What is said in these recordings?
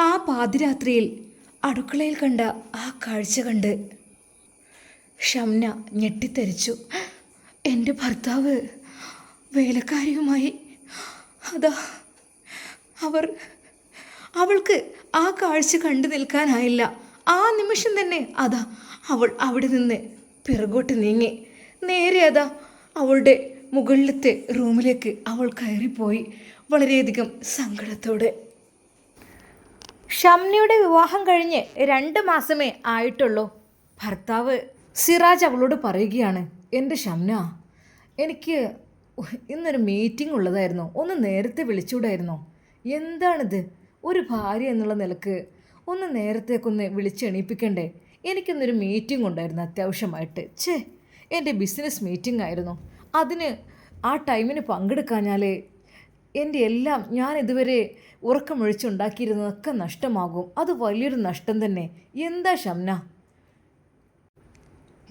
ആ പാതിരാത്രിയിൽ അടുക്കളയിൽ കണ്ട ആ കാഴ്ച കണ്ട് ഷംന ഞെട്ടിത്തെറിച്ചു. എൻ്റെ ഭർത്താവ് വേലക്കാരിയുമായി അതാ അവർ അവൾക്ക് ആ കാഴ്ച കണ്ടു നിൽക്കാനായില്ല. ആ നിമിഷം തന്നെ അതാ അവൾ അവിടെ നിന്ന് പിറകോട്ട് നീങ്ങി. നേരെ അതാ അവളുടെ മുകളിലത്തെ റൂമിലേക്ക് അവൾ കയറിപ്പോയി, വളരെയധികം സങ്കടത്തോടെ. ഷംനയുടെ വിവാഹം കഴിഞ്ഞ് 2 മാസമേ ആയിട്ടുള്ളൂ. ഭർത്താവ് സിറാജ് അവളോട് പറയുകയാണ്, എൻ്റെ ഷംന, എനിക്ക് ഇന്നൊരു മീറ്റിംഗ് ഉള്ളതായിരുന്നു, ഒന്ന് നേരത്തെ വിളിച്ചുകൂടായിരുന്നോ? എന്താണിത്? ഒരു ഭാര്യ എന്നുള്ള നിലക്ക് ഒന്ന് നേരത്തേക്കൊന്ന് വിളിച്ചെണീപ്പിക്കണ്ടേ? എനിക്കിന്നൊരു മീറ്റിംഗ് ഉണ്ടായിരുന്നു അത്യാവശ്യമായിട്ട്. എൻ്റെ ബിസിനസ് മീറ്റിംഗ് ആയിരുന്നു. അതിന് ആ ടൈമിന് പങ്കെടുക്കാഞ്ഞാലേ എൻ്റെ എല്ലാം ഞാൻ ഇതുവരെ ഉറക്കമൊഴിച്ചുണ്ടാക്കിയിരുന്നതൊക്കെ നഷ്ടമാകും. അത് വലിയൊരു നഷ്ടം തന്നെ. എന്താ ഷംന?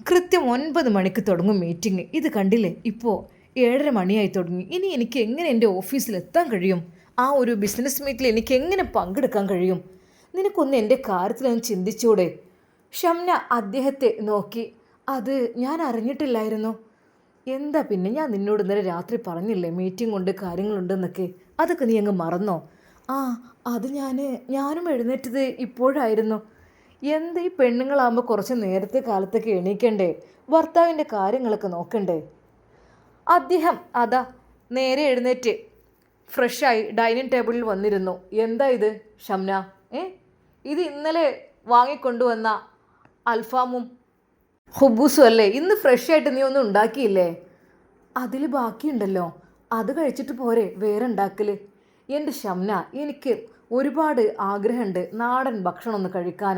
കൃത്യം 9 മണിക്ക് തുടങ്ങും മീറ്റിംഗ്. ഇത് കണ്ടില്ലേ, ഇപ്പോൾ 7:30 മണിയായി തുടങ്ങി. ഇനി എനിക്ക് എങ്ങനെ എൻ്റെ ഓഫീസിൽ എത്താൻ കഴിയും? ആ ഒരു ബിസിനസ് മീറ്റിൽ എനിക്ക് എങ്ങനെ പങ്കെടുക്കാൻ കഴിയും? നിനക്കൊന്ന് എൻ്റെ കാര്യത്തിലൊന്ന് ചിന്തിച്ചൂടെ? ഷംന അദ്ദേഹത്തെ നോക്കി. അത് ഞാൻ അറിഞ്ഞിട്ടില്ലായിരുന്നു. എന്താ പിന്നെ, ഞാൻ നിന്നോട് ഇന്നലെ രാത്രി പറഞ്ഞില്ലേ മീറ്റിംഗ് ഉണ്ട് കാര്യങ്ങളുണ്ടെന്നൊക്കെ? അതൊക്കെ നീ അങ്ങ് മറന്നോ? അത് ഞാനും എഴുന്നേറ്റത് ഇപ്പോഴായിരുന്നു. എന്താ ഈ പെണ്ണുങ്ങളാകുമ്പോൾ കുറച്ച് നേരത്തെ കാലത്തൊക്കെ എണീക്കണ്ടേ? ഭർത്താവിൻ്റെ കാര്യങ്ങളൊക്കെ നോക്കണ്ടേ? അദ്ദേഹം അതാ നേരെ എഴുന്നേറ്റ് ഫ്രഷായി ഡൈനിങ് ടേബിളിൽ വന്നിരുന്നു. എന്താ ഇത് ഷംന? ഇത് ഇന്നലെ വാങ്ങിക്കൊണ്ടുവന്ന അൽഫാമും ഹുബൂസും അല്ലേ? ഇന്ന് ഫ്രഷായിട്ട് നീ ഒന്നും ഉണ്ടാക്കിയില്ലേ? അതിൽ ബാക്കിയുണ്ടല്ലോ, അത് കഴിച്ചിട്ട് പോരെ വേറെ ഉണ്ടാക്കൽ? എൻ്റെ ഷംന, എനിക്ക് ഒരുപാട് ആഗ്രഹമുണ്ട് നാടൻ ഭക്ഷണം ഒന്ന് കഴിക്കാൻ.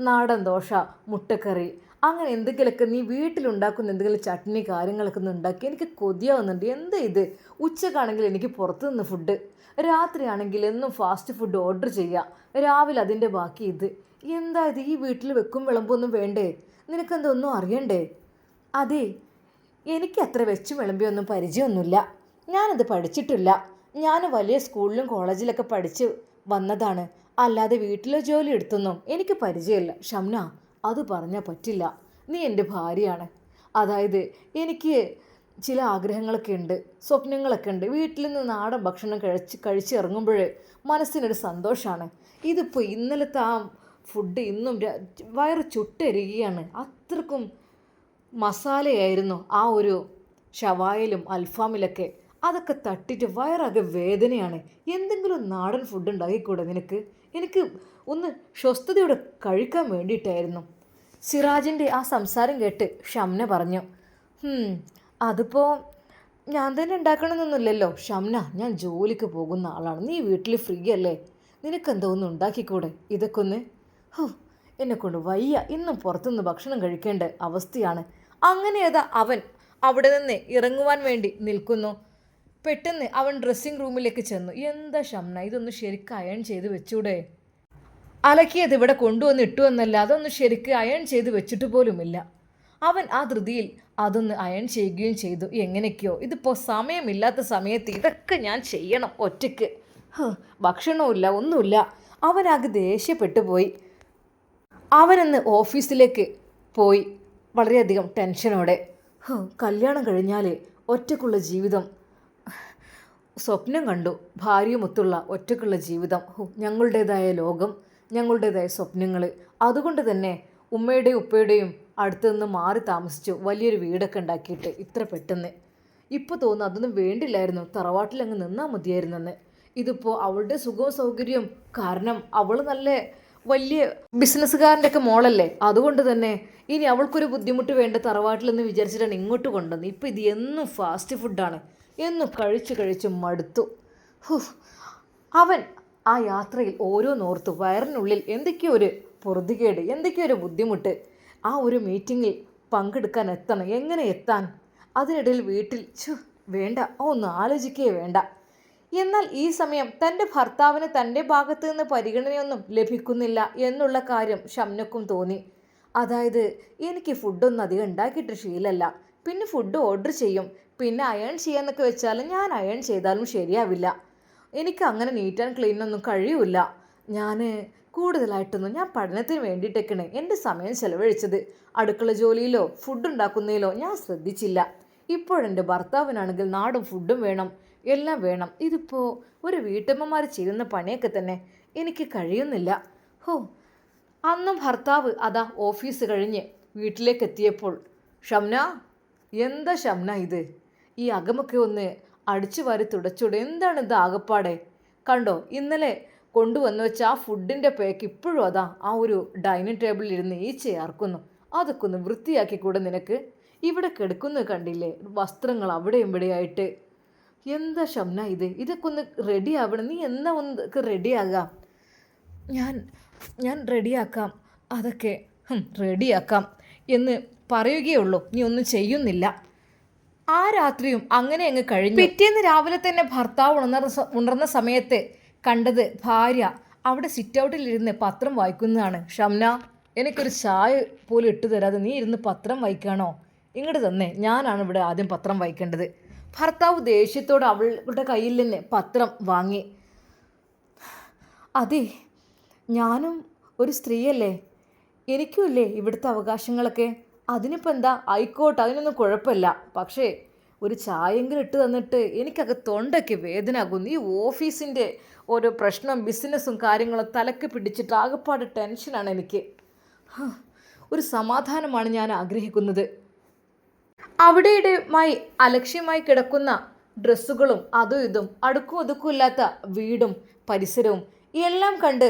നാടൻ ദോശ, മുട്ടക്കറി, അങ്ങനെ എന്തെങ്കിലുമൊക്കെ നീ വീട്ടിലുണ്ടാക്കുന്ന എന്തെങ്കിലും ചട്നി കാര്യങ്ങളൊക്കെ ഒന്ന് ഉണ്ടാക്കി എനിക്ക് കൊതിയാവുന്നുണ്ട്. എന്താ ഇത്? ഉച്ചക്കാണെങ്കിൽ എനിക്ക് പുറത്തു നിന്ന് ഫുഡ്, രാത്രിയാണെങ്കിൽ എന്നും ഫാസ്റ്റ് ഫുഡ് ഓർഡർ ചെയ്യുക, രാവിലെ അതിൻ്റെ ബാക്കി ഇത്. എന്താ ഇത്? ഈ വീട്ടിൽ വെക്കും വിളമ്പൊന്നും വേണ്ടേ? നിനക്കെന്തൊന്നും അറിയണ്ടേ? അതെ, എനിക്ക് അത്ര വെച്ചും വിളമ്പിയൊന്നും പരിചയമൊന്നുമില്ല. ഞാനത് പഠിച്ചിട്ടില്ല. ഞാൻ വലിയ സ്കൂളിലും കോളേജിലൊക്കെ പഠിച്ച് വന്നതാണ്, അല്ലാതെ വീട്ടിലെ ജോലി എടുത്തൊന്നും എനിക്ക് പരിചയമില്ല. ഷംന, അത് പറഞ്ഞാൽ പറ്റില്ല. നീ എൻ്റെ ഭാര്യയാണ്. അതായത് എനിക്ക് ചില ആഗ്രഹങ്ങളൊക്കെ ഉണ്ട്, സ്വപ്നങ്ങളൊക്കെ ഉണ്ട്. വീട്ടിൽ നിന്ന് നാടൻ ഭക്ഷണം കഴിച്ചിറങ്ങുമ്പോൾ മനസ്സിനൊരു സന്തോഷമാണ്. ഇതിപ്പോൾ ഇന്നലത്തെ ആ ഫുഡ് ഇന്നും വയറ് ചുട്ടെരിയുകയാണ്. അത്രക്കും മസാലയായിരുന്നു ആ ഒരു ഷവായിലും അൽഫാമിലൊക്കെ. അതൊക്കെ തട്ടിയിട്ട് വയറാകെ വേദനയാണ്. എന്തെങ്കിലും നാടൻ ഫുഡ് ഉണ്ടാക്കിക്കൂടെ നിനക്ക്? എനിക്ക് ഒന്ന് സ്വസ്ഥതയോടെ കഴിക്കാൻ വേണ്ടിയിട്ടായിരുന്നു. സിറാജിൻ്റെ ആ സംസാരം കേട്ട് ഷംന പറഞ്ഞു, അതിപ്പോൾ ഞാൻ തന്നെ ഉണ്ടാക്കണമെന്നൊന്നുമില്ലല്ലോ ഷംന, ഞാൻ ജോലിക്ക് പോകുന്ന ആളാണ്, നീ വീട്ടിൽ ഫ്രീ അല്ലേ? നിനക്കെന്തോ ഒന്ന് ഉണ്ടാക്കിക്കൂടെ ഇതൊക്കെ ഒന്ന്? എന്നെക്കൊണ്ട് വയ്യ, ഇന്നും പുറത്തുനിന്ന് ഭക്ഷണം കഴിക്കേണ്ട അവസ്ഥയാണ്. അങ്ങനെ അവൻ അവിടെ നിന്ന് ഇറങ്ങുവാൻ വേണ്ടി നിൽക്കുന്നു. പെട്ടെന്ന് അവൻ ഡ്രസ്സിങ് റൂമിലേക്ക് ചെന്നു. എന്താ ഷംന, ഇതൊന്ന് ശരിക്കും അയൺ ചെയ്ത് വെച്ചൂടെ? അലക്കിയത് ഇവിടെ കൊണ്ടുവന്ന് ഇട്ടു എന്നല്ല, അതൊന്ന് ശരിക്കും അയൺ ചെയ്ത് വെച്ചിട്ട് പോലുമില്ല. അവൻ ആ ധൃതിയിൽ അതൊന്ന് അയൺ ചെയ്യുകയും ചെയ്തു. എങ്ങനെയൊക്കെയോ, ഇതിപ്പോൾ സമയമില്ലാത്ത സമയത്ത് ഇതൊക്കെ ഞാൻ ചെയ്യണം ഒറ്റയ്ക്ക്. ഭക്ഷണമില്ല, ഒന്നുമില്ല. അവനാകെ ദേഷ്യപ്പെട്ടു പോയി. അവനന്ന് ഓഫീസിലേക്ക് പോയി വളരെയധികം ടെൻഷനോടെ. കല്യാണം കഴിഞ്ഞാൽ ഒറ്റയ്ക്കുള്ള ജീവിതം സ്വപ്നം കണ്ടു, ഭാര്യയുമൊത്തുള്ള ഒറ്റയ്ക്കുള്ള ജീവിതം, ഞങ്ങളുടേതായ ലോകം, ഞങ്ങളുടേതായ സ്വപ്നങ്ങൾ. അതുകൊണ്ട് തന്നെ ഉമ്മയുടെയും ഉപ്പയുടെയും അടുത്ത് നിന്ന് മാറി താമസിച്ചു, വലിയൊരു വീടൊക്കെ ഉണ്ടാക്കിയിട്ട്. ഇത്ര പെട്ടെന്ന് ഇപ്പോൾ തോന്നുന്നു അതൊന്നും വേണ്ടില്ലായിരുന്നു, തറവാട്ടിലങ്ങ് നിന്നാൽ മതിയായിരുന്നെന്ന്. ഇതിപ്പോൾ അവളുടെ സുഖവും സൗകര്യവും കാരണം അവൾ നല്ല വലിയ ബിസിനസ്സുകാരൻ്റെ ഒക്കെ മോളല്ലേ, അതുകൊണ്ട് തന്നെ ഇനി അവൾക്കൊരു ബുദ്ധിമുട്ട് വേണ്ട തറവാട്ടിലെന്ന് വിചാരിച്ചിട്ടാണ് ഇങ്ങോട്ട് കൊണ്ടുവന്നത്. ഇപ്പോൾ ഇത് എന്നും ഫാസ്റ്റ് ഫുഡാണ്, എന്നും കഴിച്ച് മടുത്തു. അവൻ ആ യാത്രയിൽ ഓരോന്നോർത്തു. വയറിനുള്ളിൽ എന്തൊക്കെയോ ഒരു പൊറുതികേട്, എന്തൊക്കെയോ ഒരു ബുദ്ധിമുട്ട്. ആ ഒരു മീറ്റിങ്ങിൽ പങ്കെടുക്കാൻ എത്തണം, എങ്ങനെ എത്താൻ? അതിനിടയിൽ വീട്ടിൽ വേണ്ട, ഒന്ന് ആലോചിക്കേ വേണ്ട. എന്നാൽ ഈ സമയം തൻ്റെ ഭർത്താവിന് തൻ്റെ ഭാഗത്തു നിന്ന് പരിഗണനയൊന്നും ലഭിക്കുന്നില്ല എന്നുള്ള കാര്യം ഷംനക്കും തോന്നി. അതായത് എനിക്ക് ഫുഡൊന്നും അധികം ഉണ്ടാക്കിയിട്ട് ശീലമല്ല, പിന്നെ ഫുഡ് ഓർഡർ ചെയ്യും, പിന്നെ അയൺ ചെയ്യാന്നൊക്കെ വെച്ചാൽ ഞാൻ അയൺ ചെയ്താലും ശരിയാവില്ല, എനിക്ക് അങ്ങനെ നീറ്റ് ആൻഡ് ക്ലീനൊന്നും കഴിയൂല. ഞാൻ കൂടുതലായിട്ടൊന്നും ഞാൻ പഠനത്തിന് വേണ്ടിയിട്ടൊക്കെയാണ് എൻ്റെ സമയം ചെലവഴിച്ചത്. അടുക്കള ജോലിയിലോ ഫുഡ് ഉണ്ടാക്കുന്നതിലോ ഞാൻ ശ്രദ്ധിച്ചില്ല. ഇപ്പോഴെൻ്റെ ഭർത്താവിനാണെങ്കിൽ നാടും ഫുഡും വേണം, എല്ലാം വേണം. ഇതിപ്പോൾ ഒരു വീട്ടമ്മമാർ ചെയ്യുന്ന പണിയൊക്കെ തന്നെ എനിക്ക് കഴിയുന്നില്ല. ഹോ, അന്നും ഭർത്താവ് അതാ ഓഫീസ് കഴിഞ്ഞ് വീട്ടിലേക്ക് എത്തിയപ്പോൾ, ഷംന, എന്താ ഷംന ഇത്? ഈ അകമൊക്കെ ഒന്ന് അടിച്ചു വാരി തുടച്ചൂടെ? എന്താണ് ഇത് ആകപ്പാടെ? കണ്ടോ, ഇന്നലെ കൊണ്ടുവന്ന് വെച്ച ആ ഫുഡിൻ്റെ പേക്ക് ഇപ്പോഴും അതാ ആ ഒരു ഡൈനിങ് ടേബിളിൽ ഇരുന്ന് ഈച്ചയാർക്കുന്നു. അതൊക്കെ ഒന്ന് വൃത്തിയാക്കി കൂടെ നിനക്ക്? ഇവിടെ കിടക്കുന്നത് കണ്ടില്ലേ, വസ്ത്രങ്ങൾ അവിടെയും ഇവിടെയായിട്ട്. എന്താ ഷംന ഇത്? ഇതൊക്കെ ഒന്ന് റെഡി ആവണം. നീ എന്നാ ഒന്ന് റെഡിയാകാം? ഞാൻ ഞാൻ റെഡിയാക്കാം, അതൊക്കെ റെഡിയാക്കാം എന്ന് പറയുകയുള്ളൂ, നീ ഒന്നും ചെയ്യുന്നില്ല. ആ രാത്രിയും അങ്ങനെ അങ്ങ് കഴിഞ്ഞു. പിറ്റേന്ന് രാവിലെ തന്നെ ഭർത്താവ് ഉണർന്ന സമയത്ത് കണ്ടത് ഭാര്യ അവിടെ സിറ്റ് ഔട്ടിലിരുന്ന് പത്രം വായിക്കുന്നതാണ്. ഷംന, എനിക്കൊരു ചായ പോലും ഇട്ട് തരാതെ നീ ഇരുന്ന് പത്രം വായിക്കുകയാണോ? ഇങ്ങോട്ട് തന്നെ, ഞാനാണ് ഇവിടെ ആദ്യം പത്രം വായിക്കേണ്ടത്. ഭർത്താവ് ദേഷ്യത്തോടെ അവളുടെ കയ്യിൽ നിന്ന് പത്രം വാങ്ങി. അതെ, ഞാനും ഒരു സ്ത്രീയല്ലേ, എനിക്കുമില്ലേ ഇവിടുത്തെ അവകാശങ്ങളൊക്കെ. അതിനിപ്പോൾ എന്താ, ആയിക്കോട്ടെ, അതിനൊന്നും കുഴപ്പമില്ല. പക്ഷേ ഒരു ചായെങ്കിലും ഇട്ട് തന്നിട്ട് എനിക്കത് തൊണ്ടയ്ക്ക് വേദനയാകുന്നു. ഈ ഓഫീസിൻ്റെ ഓരോ പ്രശ്നം, ബിസിനസ്സും കാര്യങ്ങളും തലക്ക് പിടിച്ചിട്ട് ആകെപ്പാട് ടെൻഷനാണ് എനിക്ക്. ഒരു സമാധാനമാണ് ഞാൻ ആഗ്രഹിക്കുന്നത്. അവിടെയുമായി അലക്ഷ്യമായി കിടക്കുന്ന ഡ്രസ്സുകളും അതും ഇതും, അടുക്കും ഒതുക്കും ഇല്ലാത്ത വീടും പരിസരവും എല്ലാം കണ്ട്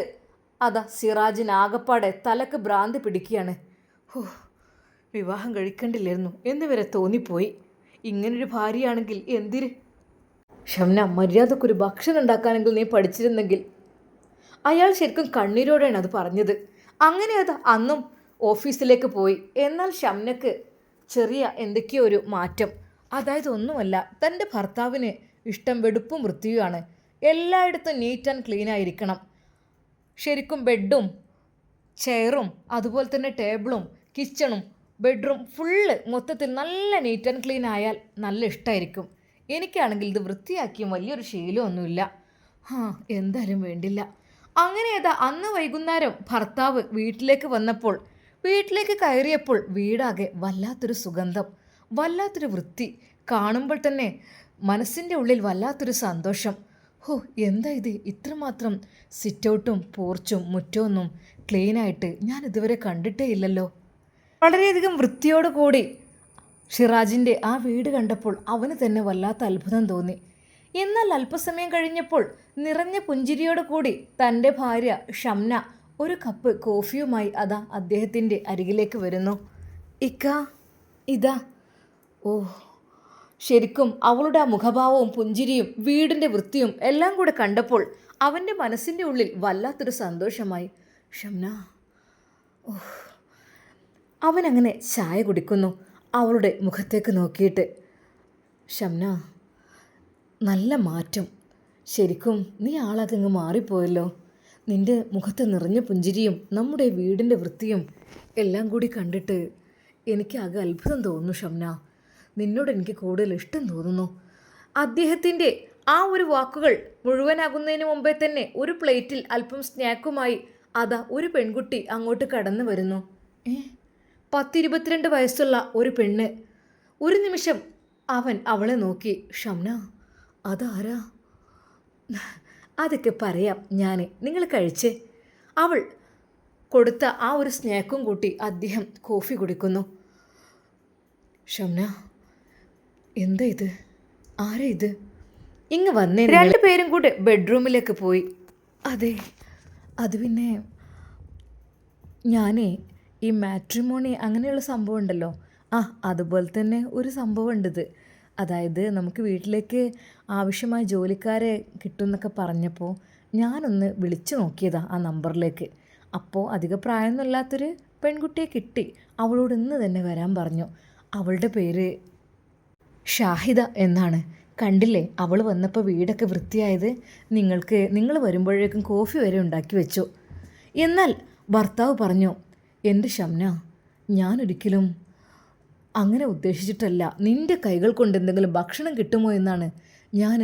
അതാ സിറാജിന് ആകപ്പാടെ തലക്ക് ഭ്രാന്തി പിടിക്കുകയാണ്. വിവാഹം കഴിക്കേണ്ടില്ലായിരുന്നു എന്ന് വരെ തോന്നിപ്പോയി. ഇങ്ങനൊരു ഭാര്യയാണെങ്കിൽ എന്തിന്? ഷംന, മര്യാദക്കൊരു ഭക്ഷണം ഉണ്ടാക്കാനെങ്കിൽ നീ പഠിച്ചിരുന്നെങ്കിൽ. അയാൾ ശരിക്കും കണ്ണീരോടെയാണ് അത് പറഞ്ഞത്. അങ്ങനെ അത് അന്നും ഓഫീസിലേക്ക് പോയി. എന്നാൽ ഷംനക്ക് ചെറിയ എന്തൊക്കെയോ ഒരു മാറ്റം. അതായത് ഒന്നുമല്ല, തൻ്റെ ഭർത്താവിന് ഇഷ്ടം വെടുപ്പും വൃത്തിയുമാണ്. എല്ലായിടത്തും നീറ്റ് ആൻഡ് ക്ലീൻ ആയിരിക്കണം. ശരിക്കും ബെഡും ചെയറും അതുപോലെ തന്നെ ടേബിളും കിച്ചണും ബെഡ്റൂം ഫുള്ള് മൊത്തത്തിൽ നല്ല നീറ്റ് ആൻഡ് ക്ലീൻ ആയാൽ നല്ല ഇഷ്ടമായിരിക്കും. എനിക്കാണെങ്കിൽ ഇത് വൃത്തിയാക്കിയും വലിയൊരു ശീലമൊന്നുമില്ല. എന്തായാലും വേണ്ടില്ല. അങ്ങനെ അന്ന് വൈകുന്നേരം ഭർത്താവ് വീട്ടിലേക്ക് വന്നപ്പോൾ, വീട്ടിലേക്ക് കയറിയപ്പോൾ വീടാകെ വല്ലാത്തൊരു സുഗന്ധം, വല്ലാത്തൊരു വൃത്തി. കാണുമ്പോൾ തന്നെ മനസ്സിൻ്റെ ഉള്ളിൽ വല്ലാത്തൊരു സന്തോഷം. എന്താ ഇത്, ഇത്രമാത്രം സിറ്റൗട്ടും പോർച്ചും മുറ്റമൊന്നും ക്ലീനായിട്ട് ഞാൻ ഇതുവരെ കണ്ടിട്ടേ ഇല്ലല്ലോ. വളരെയധികം വൃത്തിയോടുകൂടി ഷിറാജിൻ്റെ ആ വീട് കണ്ടപ്പോൾ അവന് തന്നെ വല്ലാത്ത അത്ഭുതം തോന്നി. എന്നാൽ അല്പസമയം കഴിഞ്ഞപ്പോൾ നിറഞ്ഞ പുഞ്ചിരിയോട് കൂടി തൻ്റെ ഭാര്യ ഷംന ഒരു കപ്പ് കോഫിയുമായി അതാ അദ്ദേഹത്തിൻ്റെ അരികിലേക്ക് വരുന്നു. ഇക്ക, ഇതാ. ഓ, ശരിക്കും അവളുടെ ആ മുഖഭാവവും പുഞ്ചിരിയും വീടിൻ്റെ വൃത്തിയും എല്ലാം കൂടെ കണ്ടപ്പോൾ അവൻ്റെ മനസ്സിൻ്റെ ഉള്ളിൽ വല്ലാത്തൊരു സന്തോഷമായി. ഷംന, ഓ. അവനങ്ങനെ ചായ കുടിക്കുന്നു, അവളുടെ മുഖത്തേക്ക് നോക്കിയിട്ട്. ഷംന, നല്ല മാറ്റം. ശരിക്കും നീ ആളാകങ്ങ് മാറിപ്പോയല്ലോ. നിൻ്റെ മുഖത്ത് നിറഞ്ഞ പുഞ്ചിരിയും നമ്മുടെ വീടിൻ്റെ വൃത്തിയും എല്ലാം കൂടി കണ്ടിട്ട് എനിക്കാകെ അത്ഭുതം തോന്നുന്നു ഷംന. നിന്നോട് എനിക്ക് കൂടുതൽ ഇഷ്ടം തോന്നുന്നു. അദ്ദേഹത്തിൻ്റെ ആ ഒരു വാക്കുകൾ മുഴുവനാകുന്നതിന് മുമ്പേ തന്നെ ഒരു പ്ലേറ്റിൽ അല്പം സ്നാക്കുമായി അതാ ഒരു പെൺകുട്ടി അങ്ങോട്ട് കടന്നു വരുന്നു. 10-22 വയസ്സുള്ള ഒരു പെണ്ണ്. ഒരു നിമിഷം അവൻ അവളെ നോക്കി. ഷംന, അതാരാ? അതൊക്കെ പറയാം ഞാൻ, നിങ്ങൾ കഴിച്ചേ. അവൾ കൊടുത്ത ആ ഒരു സ്നാക്കും കൂട്ടി അദ്ദേഹം കോഫി കുടിക്കുന്നു. ഷംന, എന്താ ഇത്? ആരാ ഇത്? ഇങ്ങ് വന്നേ. രണ്ടുപേരും കൂടെ ബെഡ്റൂമിലേക്ക് പോയി. അതെ, അത് പിന്നെ ഞാനേ ഈ മാട്രിമോണി അങ്ങനെയുള്ള സംഭവം ഉണ്ടല്ലോ, അതുപോലെ തന്നെ ഒരു സംഭവം ഉണ്ടിത്. അതായത് നമുക്ക് വീട്ടിലേക്ക് ആവശ്യമായ ജോലിക്കാരെ കിട്ടുമെന്നൊക്കെ പറഞ്ഞപ്പോൾ ഞാനൊന്ന് വിളിച്ചു നോക്കിയതാണ് ആ നമ്പറിലേക്ക്. അപ്പോൾ അധിക പ്രായമൊന്നുമില്ലാത്തൊരു പെൺകുട്ടിയെ കിട്ടി. അവളോട് ഇന്ന് തന്നെ വരാൻ പറഞ്ഞു. അവളുടെ പേര് ഷാഹിദ എന്നാണ്. കണ്ടില്ലേ, അവൾ വന്നപ്പോൾ വീടൊക്കെ വൃത്തിയായത്. നിങ്ങൾ വരുമ്പോഴേക്കും കോഫി വരെ ഉണ്ടാക്കി വെച്ചു. എന്നാൽ ഭർത്താവ് പറഞ്ഞു, എൻ്റെ ഷംന, ഞാനൊരിക്കലും അങ്ങനെ ഉദ്ദേശിച്ചിട്ടല്ല. നിൻ്റെ കൈകൾ കൊണ്ട് എന്തെങ്കിലും ഭക്ഷണം കിട്ടുമോ എന്നാണ് ഞാൻ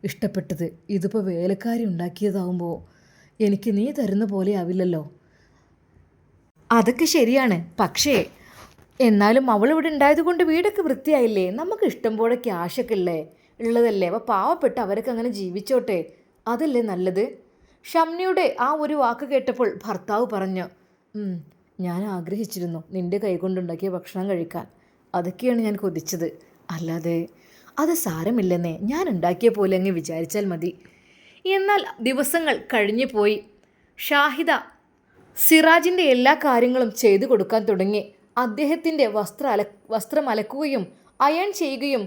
ഇഷ്ടപ്പെട്ടത്. ഇതിപ്പോൾ വേലക്കാരി ഉണ്ടാക്കിയതാവുമ്പോൾ എനിക്ക് നീ തരുന്ന പോലെ ആവില്ലല്ലോ. അതൊക്കെ ശരിയാണ്, പക്ഷേ എന്നാലും അവളിവിടെ ഉണ്ടായതുകൊണ്ട് വീടൊക്കെ വൃത്തിയായില്ലേ? നമുക്ക് ഇഷ്ടം പോലെ ക്യാഷൊക്കെ ഇല്ലേ ഉള്ളതല്ലേ? അപ്പോൾ പാവപ്പെട്ട് അവരൊക്കെ അങ്ങനെ ജീവിച്ചോട്ടെ, അതല്ലേ നല്ലത്. ഷംനയുടെ ആ ഒരു വാക്ക് കേട്ടപ്പോൾ ഭർത്താവ് പറഞ്ഞു, ഞാൻ ആഗ്രഹിച്ചിരുന്നു നിൻ്റെ കൈകൊണ്ടുണ്ടാക്കിയ ഭക്ഷണം കഴിക്കാൻ. അതൊക്കെയാണ് ഞാൻ കൊതിച്ചത്. അല്ലാതെ അത് സാരമില്ലെന്നേ, ഞാൻ ഉണ്ടാക്കിയ പോലെ അങ്ങ് വിചാരിച്ചാൽ മതി. എന്നാൽ ദിവസങ്ങൾ കഴിഞ്ഞു പോയി. ഷാഹിദ സിറാജിൻ്റെ എല്ലാ കാര്യങ്ങളും ചെയ്തു കൊടുക്കാൻ തുടങ്ങി. അദ്ദേഹത്തിൻ്റെ വസ്ത്രം അലക്കുകയും അയൺ ചെയ്യുകയും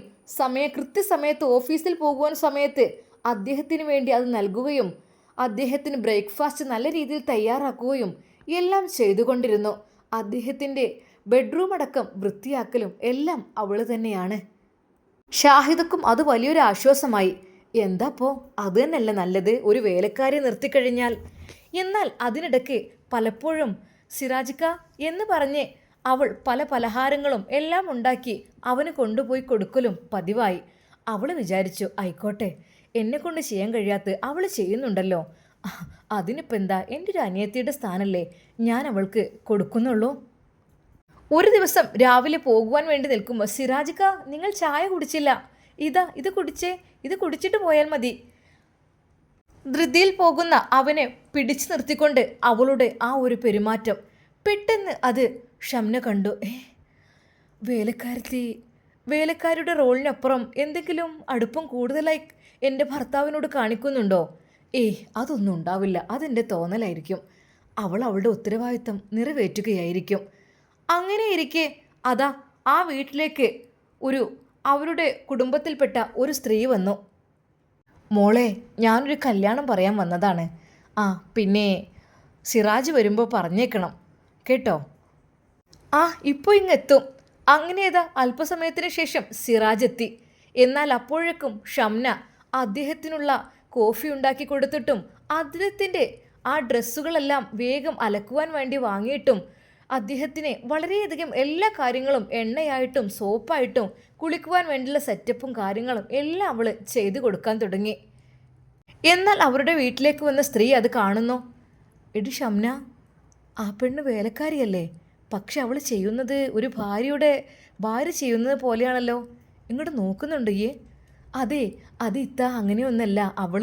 കൃത്യസമയത്ത് ഓഫീസിൽ പോകുവാൻ സമയത്ത് അദ്ദേഹത്തിന് വേണ്ടി അത് നൽകുകയും അദ്ദേഹത്തിന് ബ്രേക്ക്ഫാസ്റ്റ് നല്ല രീതിയിൽ തയ്യാറാക്കുകയും എല്ലാം ചെയ്തുകൊണ്ടിരുന്നു. അദ്ദേഹത്തിൻ്റെ ബെഡ്റൂം അടക്കം വൃത്തിയാക്കലും എല്ലാം അവൾ തന്നെയാണ്. ഷാഹിദക്കും അത് വലിയൊരു ആശ്വാസമായി. എന്താപ്പോ അത് തന്നെയല്ല നല്ലത്, ഒരു വേലക്കാരെ നിർത്തിക്കഴിഞ്ഞാൽ. എന്നാൽ അതിനിടയ്ക്ക് പലപ്പോഴും സിറാജിക്ക എന്ന് പറഞ്ഞ് അവൾ പല പലഹാരങ്ങളും എല്ലാം ഉണ്ടാക്കി അവന് കൊണ്ടുപോയി കൊടുക്കലും പതിവായി. അവൾ വിചാരിച്ചു, ആയിക്കോട്ടെ, എന്നെക്കൊണ്ട് ചെയ്യാൻ കഴിയാത്ത അവൾ ചെയ്യുന്നുണ്ടല്ലോ, അതിനിപ്പോൾ എന്താ, എൻ്റെ ഒരു അനിയത്തിയുടെ സ്ഥാനല്ലേ ഞാൻ അവൾക്ക് കൊടുക്കുന്നുള്ളൂ. ഒരു ദിവസം രാവിലെ പോകുവാൻ വേണ്ടി നിൽക്കുമ്പോൾ, സിറാജിക്ക നിങ്ങൾ ചായ കുടിച്ചില്ല, ഇത് കുടിച്ചേ, ഇത് കുടിച്ചിട്ട് പോയാൽ മതി. ധൃതിയിൽ പോകുന്ന അവനെ പിടിച്ചു നിർത്തിക്കൊണ്ട് അവളുടെ ആ ഒരു പെരുമാറ്റം പെട്ടെന്ന് അത് ഷംന കണ്ടു. വേലക്കാരുടെ റോളിനപ്പുറം എന്തെങ്കിലും അടുപ്പം കൂടുതലായി എൻ്റെ ഭർത്താവിനോട് കാണിക്കുന്നുണ്ടോ? അതൊന്നും ഉണ്ടാവില്ല, അതെൻ്റെ തോന്നലായിരിക്കും. അവൾ അവളുടെ ഉത്തരവാദിത്തം നിറവേറ്റുകയായിരിക്കും. അങ്ങനെയിരിക്കെ അതാ ആ വീട്ടിലേക്ക് അവരുടെ കുടുംബത്തിൽപ്പെട്ട ഒരു സ്ത്രീ വന്നു. മോളെ, ഞാനൊരു കല്യാണം പറയാൻ വന്നതാണ്. പിന്നെ സിറാജ് വരുമ്പോൾ പറഞ്ഞേക്കണം കേട്ടോ. ഇപ്പോൾ ഇങ്ങെത്തും. അങ്ങനെയതാ അല്പസമയത്തിന് ശേഷം സിറാജ് എത്തി. എന്നാൽ അപ്പോഴേക്കും ഷംന അദ്ദേഹത്തിനുള്ള കോഫി ഉണ്ടാക്കി കൊടുത്തിട്ടും അദ്ദേഹത്തിൻ്റെ ആ ഡ്രസ്സുകളെല്ലാം വേഗം അലക്കുവാൻ വേണ്ടി വാങ്ങിയിട്ടും അദ്ദേഹത്തിന് വളരെയധികം എല്ലാ കാര്യങ്ങളും എണ്ണയായിട്ടും സോപ്പായിട്ടും കുളിക്കുവാൻ വേണ്ടിയുള്ള സെറ്റപ്പും കാര്യങ്ങളും എല്ലാം അവൾ ചെയ്തു കൊടുക്കാൻ തുടങ്ങി. എന്നാൽ അവരുടെ വീട്ടിലേക്ക് വന്ന സ്ത്രീ അത് കാണുന്നു. എടി ഷംന, ആ പെണ്ണ് വേലക്കാരിയല്ലേ, പക്ഷെ അവൾ ചെയ്യുന്നത് ഒരു ഭാര്യ ചെയ്യുന്നത് പോലെയാണല്ലോ. ഇങ്ങോട്ട് നോക്കുന്നുണ്ട് ഈ. അത് ഇത്ത അങ്ങനെയൊന്നല്ല, അവൾ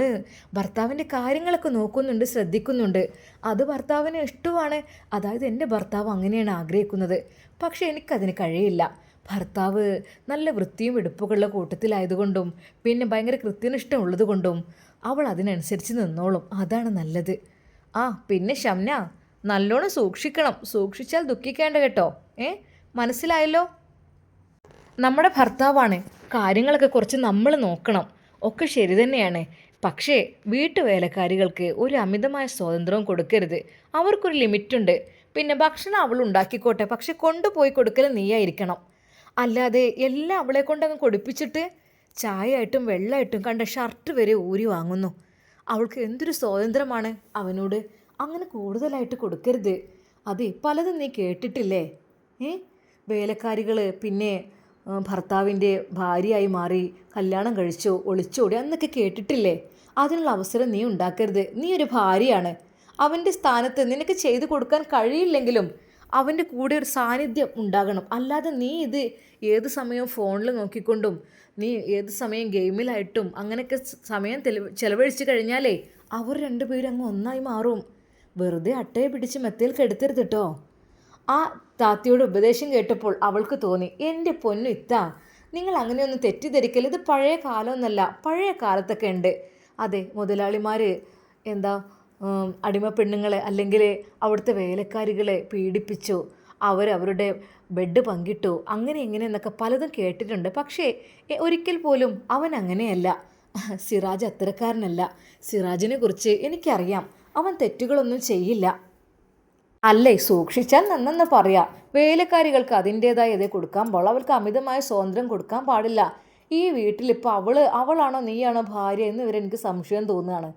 ഭർത്താവിൻ്റെ കാര്യങ്ങളൊക്കെ നോക്കുന്നുണ്ട്, ശ്രദ്ധിക്കുന്നുണ്ട്. അത് ഭർത്താവിന് ഇഷ്ടമാണ്. അതായത് എൻ്റെ ഭർത്താവ് അങ്ങനെയാണ് ആഗ്രഹിക്കുന്നത്. പക്ഷേ എനിക്കതിന് കഴിയില്ല. ഭർത്താവ് നല്ല വൃത്തിയും വെടുപ്പുകളുള്ള കൂട്ടത്തിലായതുകൊണ്ടും പിന്നെ ഭയങ്കര കൃത്യനിഷ്ഠം ഉള്ളതുകൊണ്ടും അവൾ അതിനനുസരിച്ച് നിന്നോളും. അതാണ് നല്ലത്. പിന്നെ ഷംന, നല്ലോണം സൂക്ഷിക്കണം. സൂക്ഷിച്ചാൽ ദുഃഖിക്കേണ്ട കേട്ടോ. മനസ്സിലായല്ലോ? നമ്മുടെ ഭർത്താവാണ്, കാര്യങ്ങളൊക്കെ കുറച്ച് നമ്മൾ നോക്കണം. ഒക്കെ ശരി തന്നെയാണ്. പക്ഷേ വീട്ടുവേലക്കാരികൾക്ക് ഒരു അമിതമായ സ്വാതന്ത്ര്യവും കൊടുക്കരുത്. അവർക്കൊരു ലിമിറ്റുണ്ട്. പിന്നെ ഭക്ഷണം അവൾ ഉണ്ടാക്കിക്കോട്ടെ, പക്ഷെ കൊണ്ടുപോയി കൊടുക്കൽ നീയായിരിക്കണം. അല്ലാതെ എല്ലാം അവളെ കൊണ്ടങ്ങ് കൊടുപ്പിച്ചിട്ട് ചായയായിട്ടും വെള്ളമായിട്ടും കണ്ട ഷർട്ട് വരെ ഊരി വാങ്ങുന്നു. അവൾക്ക് എന്തൊരു സ്വാതന്ത്ര്യമാണ് അവനോട്. അങ്ങനെ കൂടുതലായിട്ട് കൊടുക്കരുത്. പലതും നീ കേട്ടിട്ടില്ലേ? വേലക്കാരികൾ പിന്നെ ഭർത്താവിൻ്റെ ഭാര്യയായി മാറി കല്യാണം കഴിച്ചു ഒളിച്ചോടി എന്നൊക്കെ കേട്ടിട്ടില്ലേ? അതിനുള്ള അവസരം നീ ഉണ്ടാക്കരുത്. നീ ഒരു ഭാര്യയാണ്. അവൻ്റെ സ്ഥാനത്ത് നിനക്ക് ചെയ്തു കൊടുക്കാൻ കഴിയില്ലെങ്കിലും അവൻ്റെ കൂടെ ഒരു സാന്നിധ്യം ഉണ്ടാകണം. അല്ലാതെ നീ ഏത് സമയവും ഫോണിൽ നോക്കിക്കൊണ്ടും നീ ഏത് സമയം ഗെയിമിലായിട്ടും അങ്ങനെയൊക്കെ സമയം ചെലവഴിച്ച് കഴിഞ്ഞാലേ അവർ രണ്ടുപേരും അങ്ങ് ഒന്നായി മാറും. വെറുതെ അട്ടയെ പിടിച്ച് മെത്തയിൽ കെടുത്തരുത് കേട്ടോ. ആ താത്തയുടെ ഉപദേശം കേട്ടപ്പോൾ അവൾക്ക് തോന്നി, എൻ്റെ പൊന്നു ഇത്താ, നിങ്ങൾ അങ്ങനെയൊന്നും തെറ്റിദ്ധരിക്കൽ. ഇത് പഴയ കാലമൊന്നുമല്ല, പഴയ കാലത്തൊക്കെ ഉണ്ട്. മുതലാളിമാർ അടിമ പെണ്ണുങ്ങളെ അല്ലെങ്കിൽ അവിടുത്തെ വേലക്കാരികളെ പീഡിപ്പിച്ചു, അവരുടെ ബെഡ് പങ്കിട്ടു, അങ്ങനെ ഇങ്ങനെ എന്നൊക്കെ പലതും കേട്ടിട്ടുണ്ട്. പക്ഷേ ഒരിക്കൽ പോലും അവൻ അങ്ങനെയല്ല. സിറാജ് അത്തരക്കാരനല്ല. സിറാജിനെ കുറിച്ച് എനിക്കറിയാം. അവൻ തെറ്റുകളൊന്നും ചെയ്യില്ല. അല്ലേ, സൂക്ഷിച്ചാൽ നന്നെന്ന് പറയാം. വേലക്കാരികൾക്ക് അതിൻ്റേതായ ഇതേ കൊടുക്കാൻ പാടുള്ളൂ. അവൾക്ക് അമിതമായ സ്വാതന്ത്ര്യം കൊടുക്കാൻ പാടില്ല. ഈ വീട്ടിലിപ്പോൾ അവളാണോ നീയാണോ ഭാര്യ എന്ന് വരെ എനിക്ക് സംശയം തോന്നുകയാണ്.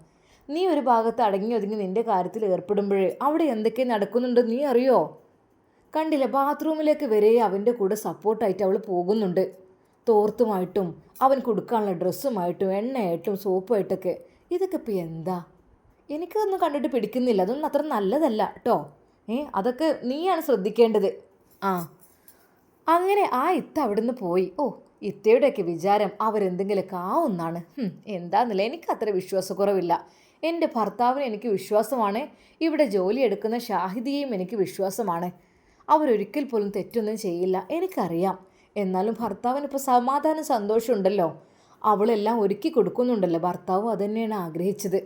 നീ ഒരു ഭാഗത്ത് അടങ്ങി ഒതുങ്ങി നിൻ്റെ കാര്യത്തിൽ ഏർപ്പെടുമ്പോൾ അവിടെ എന്തൊക്കെ നടക്കുന്നുണ്ട് നീ അറിയോ? കണ്ടില്ല, ബാത്റൂമിലേക്ക് വരെ അവൻ്റെ കൂടെ സപ്പോർട്ടായിട്ട് അവൾ പോകുന്നുണ്ട്. തോർത്തുമായിട്ടും അവൻ കൊടുക്കാനുള്ള ഡ്രസ്സുമായിട്ടും എണ്ണയായിട്ടും സോപ്പുമായിട്ടൊക്കെ. ഇതൊക്കെ ഇപ്പോൾ എന്താ? എനിക്കതൊന്നും കണ്ടിട്ട് പിടിക്കുന്നില്ല, അതൊന്നും അത്ര നല്ലതല്ല കേട്ടോ. അതൊക്കെ നീയാണ് ശ്രദ്ധിക്കേണ്ടത്. ആ അങ്ങനെ ആ ഇത്ത അവിടുന്ന് പോയി. ഇത്തയുടെയൊക്കെ വിചാരം അവരെന്തെങ്കിലുമൊക്കെ ആവുന്നാണ്. എന്താന്നില്ല, എനിക്ക് അത്ര വിശ്വാസക്കുറവില്ല. എൻ്റെ ഭർത്താവിന് എനിക്ക് വിശ്വാസമാണ്, ഇവിടെ ജോലി എടുക്കുന്ന ഷാഹിദിയെയും എനിക്ക് വിശ്വാസമാണ്. അവരൊരിക്കൽ പോലും തെറ്റൊന്നും ചെയ്യില്ല, എനിക്കറിയാം. എന്നാലും ഭർത്താവിന് ഇപ്പോൾ സമാധാനം സന്തോഷമുണ്ടല്ലോ, അവളെല്ലാം ഒരുക്കി കൊടുക്കുന്നുണ്ടല്ലോ. ഭർത്താവ് അതുതന്നെയാണ് ആഗ്രഹിച്ചത്.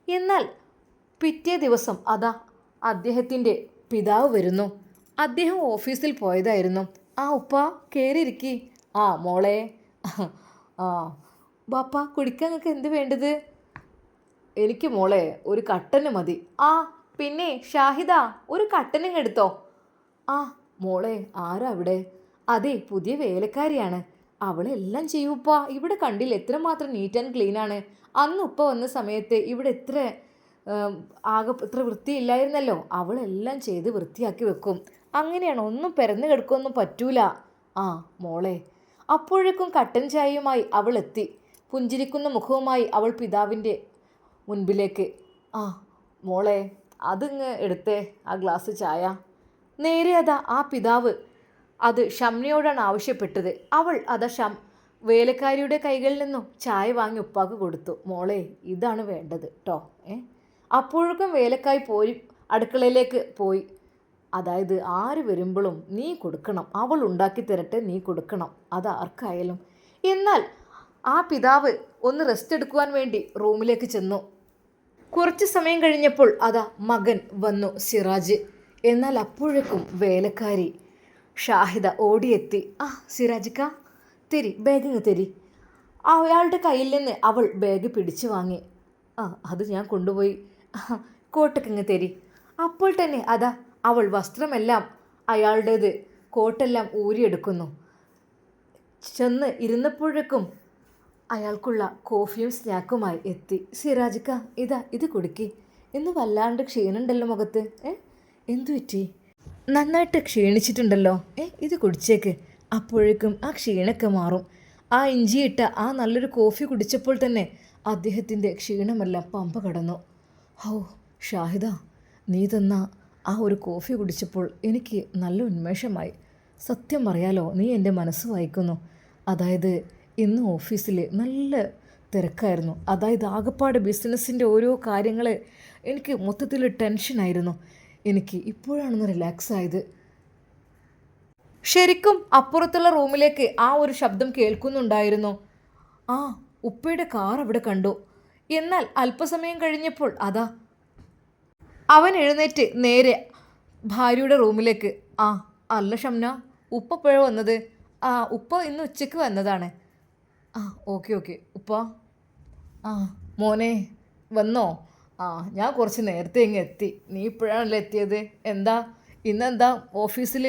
എന്നാൽ പിറ്റേ ദിവസം അതാ അദ്ദേഹത്തിൻ്റെ പിതാവ് വരുന്നു. അദ്ദേഹം ഓഫീസിൽ പോയതായിരുന്നു. ഉപ്പ കയറിയിരിക്കി. മോളെ. ആ ബാപ്പ, കുടിക്കാൻ നിങ്ങൾക്ക് എന്ത് വേണ്ടത്? എനിക്ക് മോളെ ഒരു കട്ടന് മതി. പിന്നെ ഷാഹിദ, ഒരു കട്ടനും എടുത്തോ. മോളെ, ആരാ അവിടെ? അതെ, പുതിയ വേലക്കാരിയാണ്. അവളെല്ലാം ചെയ്യൂപ്പ. ഇവിടെ കണ്ടില്ല എത്രമാത്രം നീറ്റ് ആൻഡ് ക്ലീനാണ്. അന്ന് ഉപ്പ വന്ന സമയത്ത് ഇവിടെ ഇത്ര വൃത്തിയില്ലായിരുന്നല്ലോ. അവളെല്ലാം ചെയ്ത് വൃത്തിയാക്കി വെക്കും. അങ്ങനെയാണ്, ഒന്നും പെരന്ന് കിടക്കൊന്നും പറ്റൂല. മോളെ. അപ്പോഴേക്കും കട്ടൻ ചായയുമായി അവൾ എത്തി. പുഞ്ചിരിക്കുന്ന മുഖവുമായി അവൾ പിതാവിൻ്റെ മുൻപിലേക്ക്. മോളെ, അതിങ്ങ് എടുത്തേ, ആ ഗ്ലാസ് ചായ. നേരെ അതാ ആ പിതാവ് അത് ഷംനയോടാണ് ആവശ്യപ്പെട്ടത്. അവൾ വേലക്കാരിയുടെ കൈകളിൽ നിന്നും ചായ വാങ്ങി ഉപ്പാക്ക് കൊടുത്തു. മോളെ, ഇതാണ് വേണ്ടത് കേട്ടോ. അപ്പോഴേക്കും വേലക്കായി പോയി അടുക്കളയിലേക്ക് പോയി. അതായത് ആര് വരുമ്പോഴും നീ കൊടുക്കണം, അവൾ ഉണ്ടാക്കി തരട്ടെ, നീ കൊടുക്കണം, അതാർക്കായാലും. എന്നാൽ ആ പിതാവ് ഒന്ന് റെസ്റ്റ് എടുക്കുവാൻ വേണ്ടി റൂമിലേക്ക് ചെന്നു. കുറച്ച് സമയം കഴിഞ്ഞപ്പോൾ അതാ മകൻ വന്നു, സിറാജ്. എന്നാൽ അപ്പോഴേക്കും വേലക്കാരി ഷാഹിദ ഓടിയെത്തി. സിറാജിക്ക, തരി, ബാഗിങ് തരി. അയാളുടെ കയ്യിൽ നിന്ന് അവൾ ബാഗ് പിടിച്ചു വാങ്ങി. അത് ഞാൻ കൊണ്ടുപോയി, കോട്ടക്കിങ് തരി. അപ്പോൾ തന്നെ അതാ അവൾ വസ്ത്രമെല്ലാം അയാളുടേത് കോട്ടെല്ലാം ഊരിയെടുക്കുന്നു. ചെന്ന് ഇരുന്നപ്പോഴേക്കും അയാൾക്കുള്ള കോഫിയും സ്നാക്കുമായി എത്തി. സിറാജിക്ക, ഇത് കുടിക്കി. ഇന്ന് വല്ലാണ്ട് ക്ഷീണുണ്ടല്ലോ മുഖത്ത്. എന്തു പറ്റി? നന്നായിട്ട് ക്ഷീണിച്ചിട്ടുണ്ടല്ലോ. ഇത് കുടിച്ചേക്ക്, അപ്പോഴേക്കും ആ ക്ഷീണമൊക്കെ മാറും. ആ ഇഞ്ചിയിട്ട ആ നല്ലൊരു കോഫി കുടിച്ചപ്പോൾ തന്നെ അദ്ദേഹത്തിൻ്റെ ക്ഷീണമെല്ലാം പമ്പ കടന്നു. ഷാഹിദ, നീ തന്ന ആ ഒരു കോഫി കുടിച്ചപ്പോൾ എനിക്ക് നല്ല ഉന്മേഷമായി. സത്യം പറയാലോ, നീ എൻ്റെ മനസ്സ് വായിക്കുന്നു. അതായത് ഇന്ന് ഓഫീസിൽ നല്ല തിരക്കായിരുന്നു. അതായത് ആകപ്പാട് ബിസിനസ്സിൻ്റെ ഓരോ കാര്യങ്ങൾ എനിക്ക് മൊത്തത്തിൽ ടെൻഷനായിരുന്നു. എനിക്ക് ഇപ്പോഴാണെന്ന് റിലാക്സ് ആയത്. ശരിക്കും അപ്പുറത്തുള്ള റൂമിലേക്ക് ആ ഒരു ശബ്ദം കേൾക്കുന്നുണ്ടായിരുന്നു. ഉപ്പയുടെ കാർ അവിടെ കണ്ടു. എന്നാൽ അല്പസമയം കഴിഞ്ഞപ്പോൾ അതാ അവൻ എഴുന്നേറ്റ് നേരെ ഭാര്യയുടെ റൂമിലേക്ക്. അല്ല ഷംന, ഉപ്പ എപ്പോഴാണ് വന്നത്? ഉപ്പ ഇന്ന് ഉച്ചയ്ക്ക് വന്നതാണ്. ഓക്കെ ഉപ്പ. മോനെ വന്നോ? ഞാൻ കുറച്ച് നേരത്തെ ഇങ്ങ് എത്തി. നീ ഇപ്പോഴാണല്ലോ എത്തിയത്. ഇന്നെന്താ ഓഫീസിൽ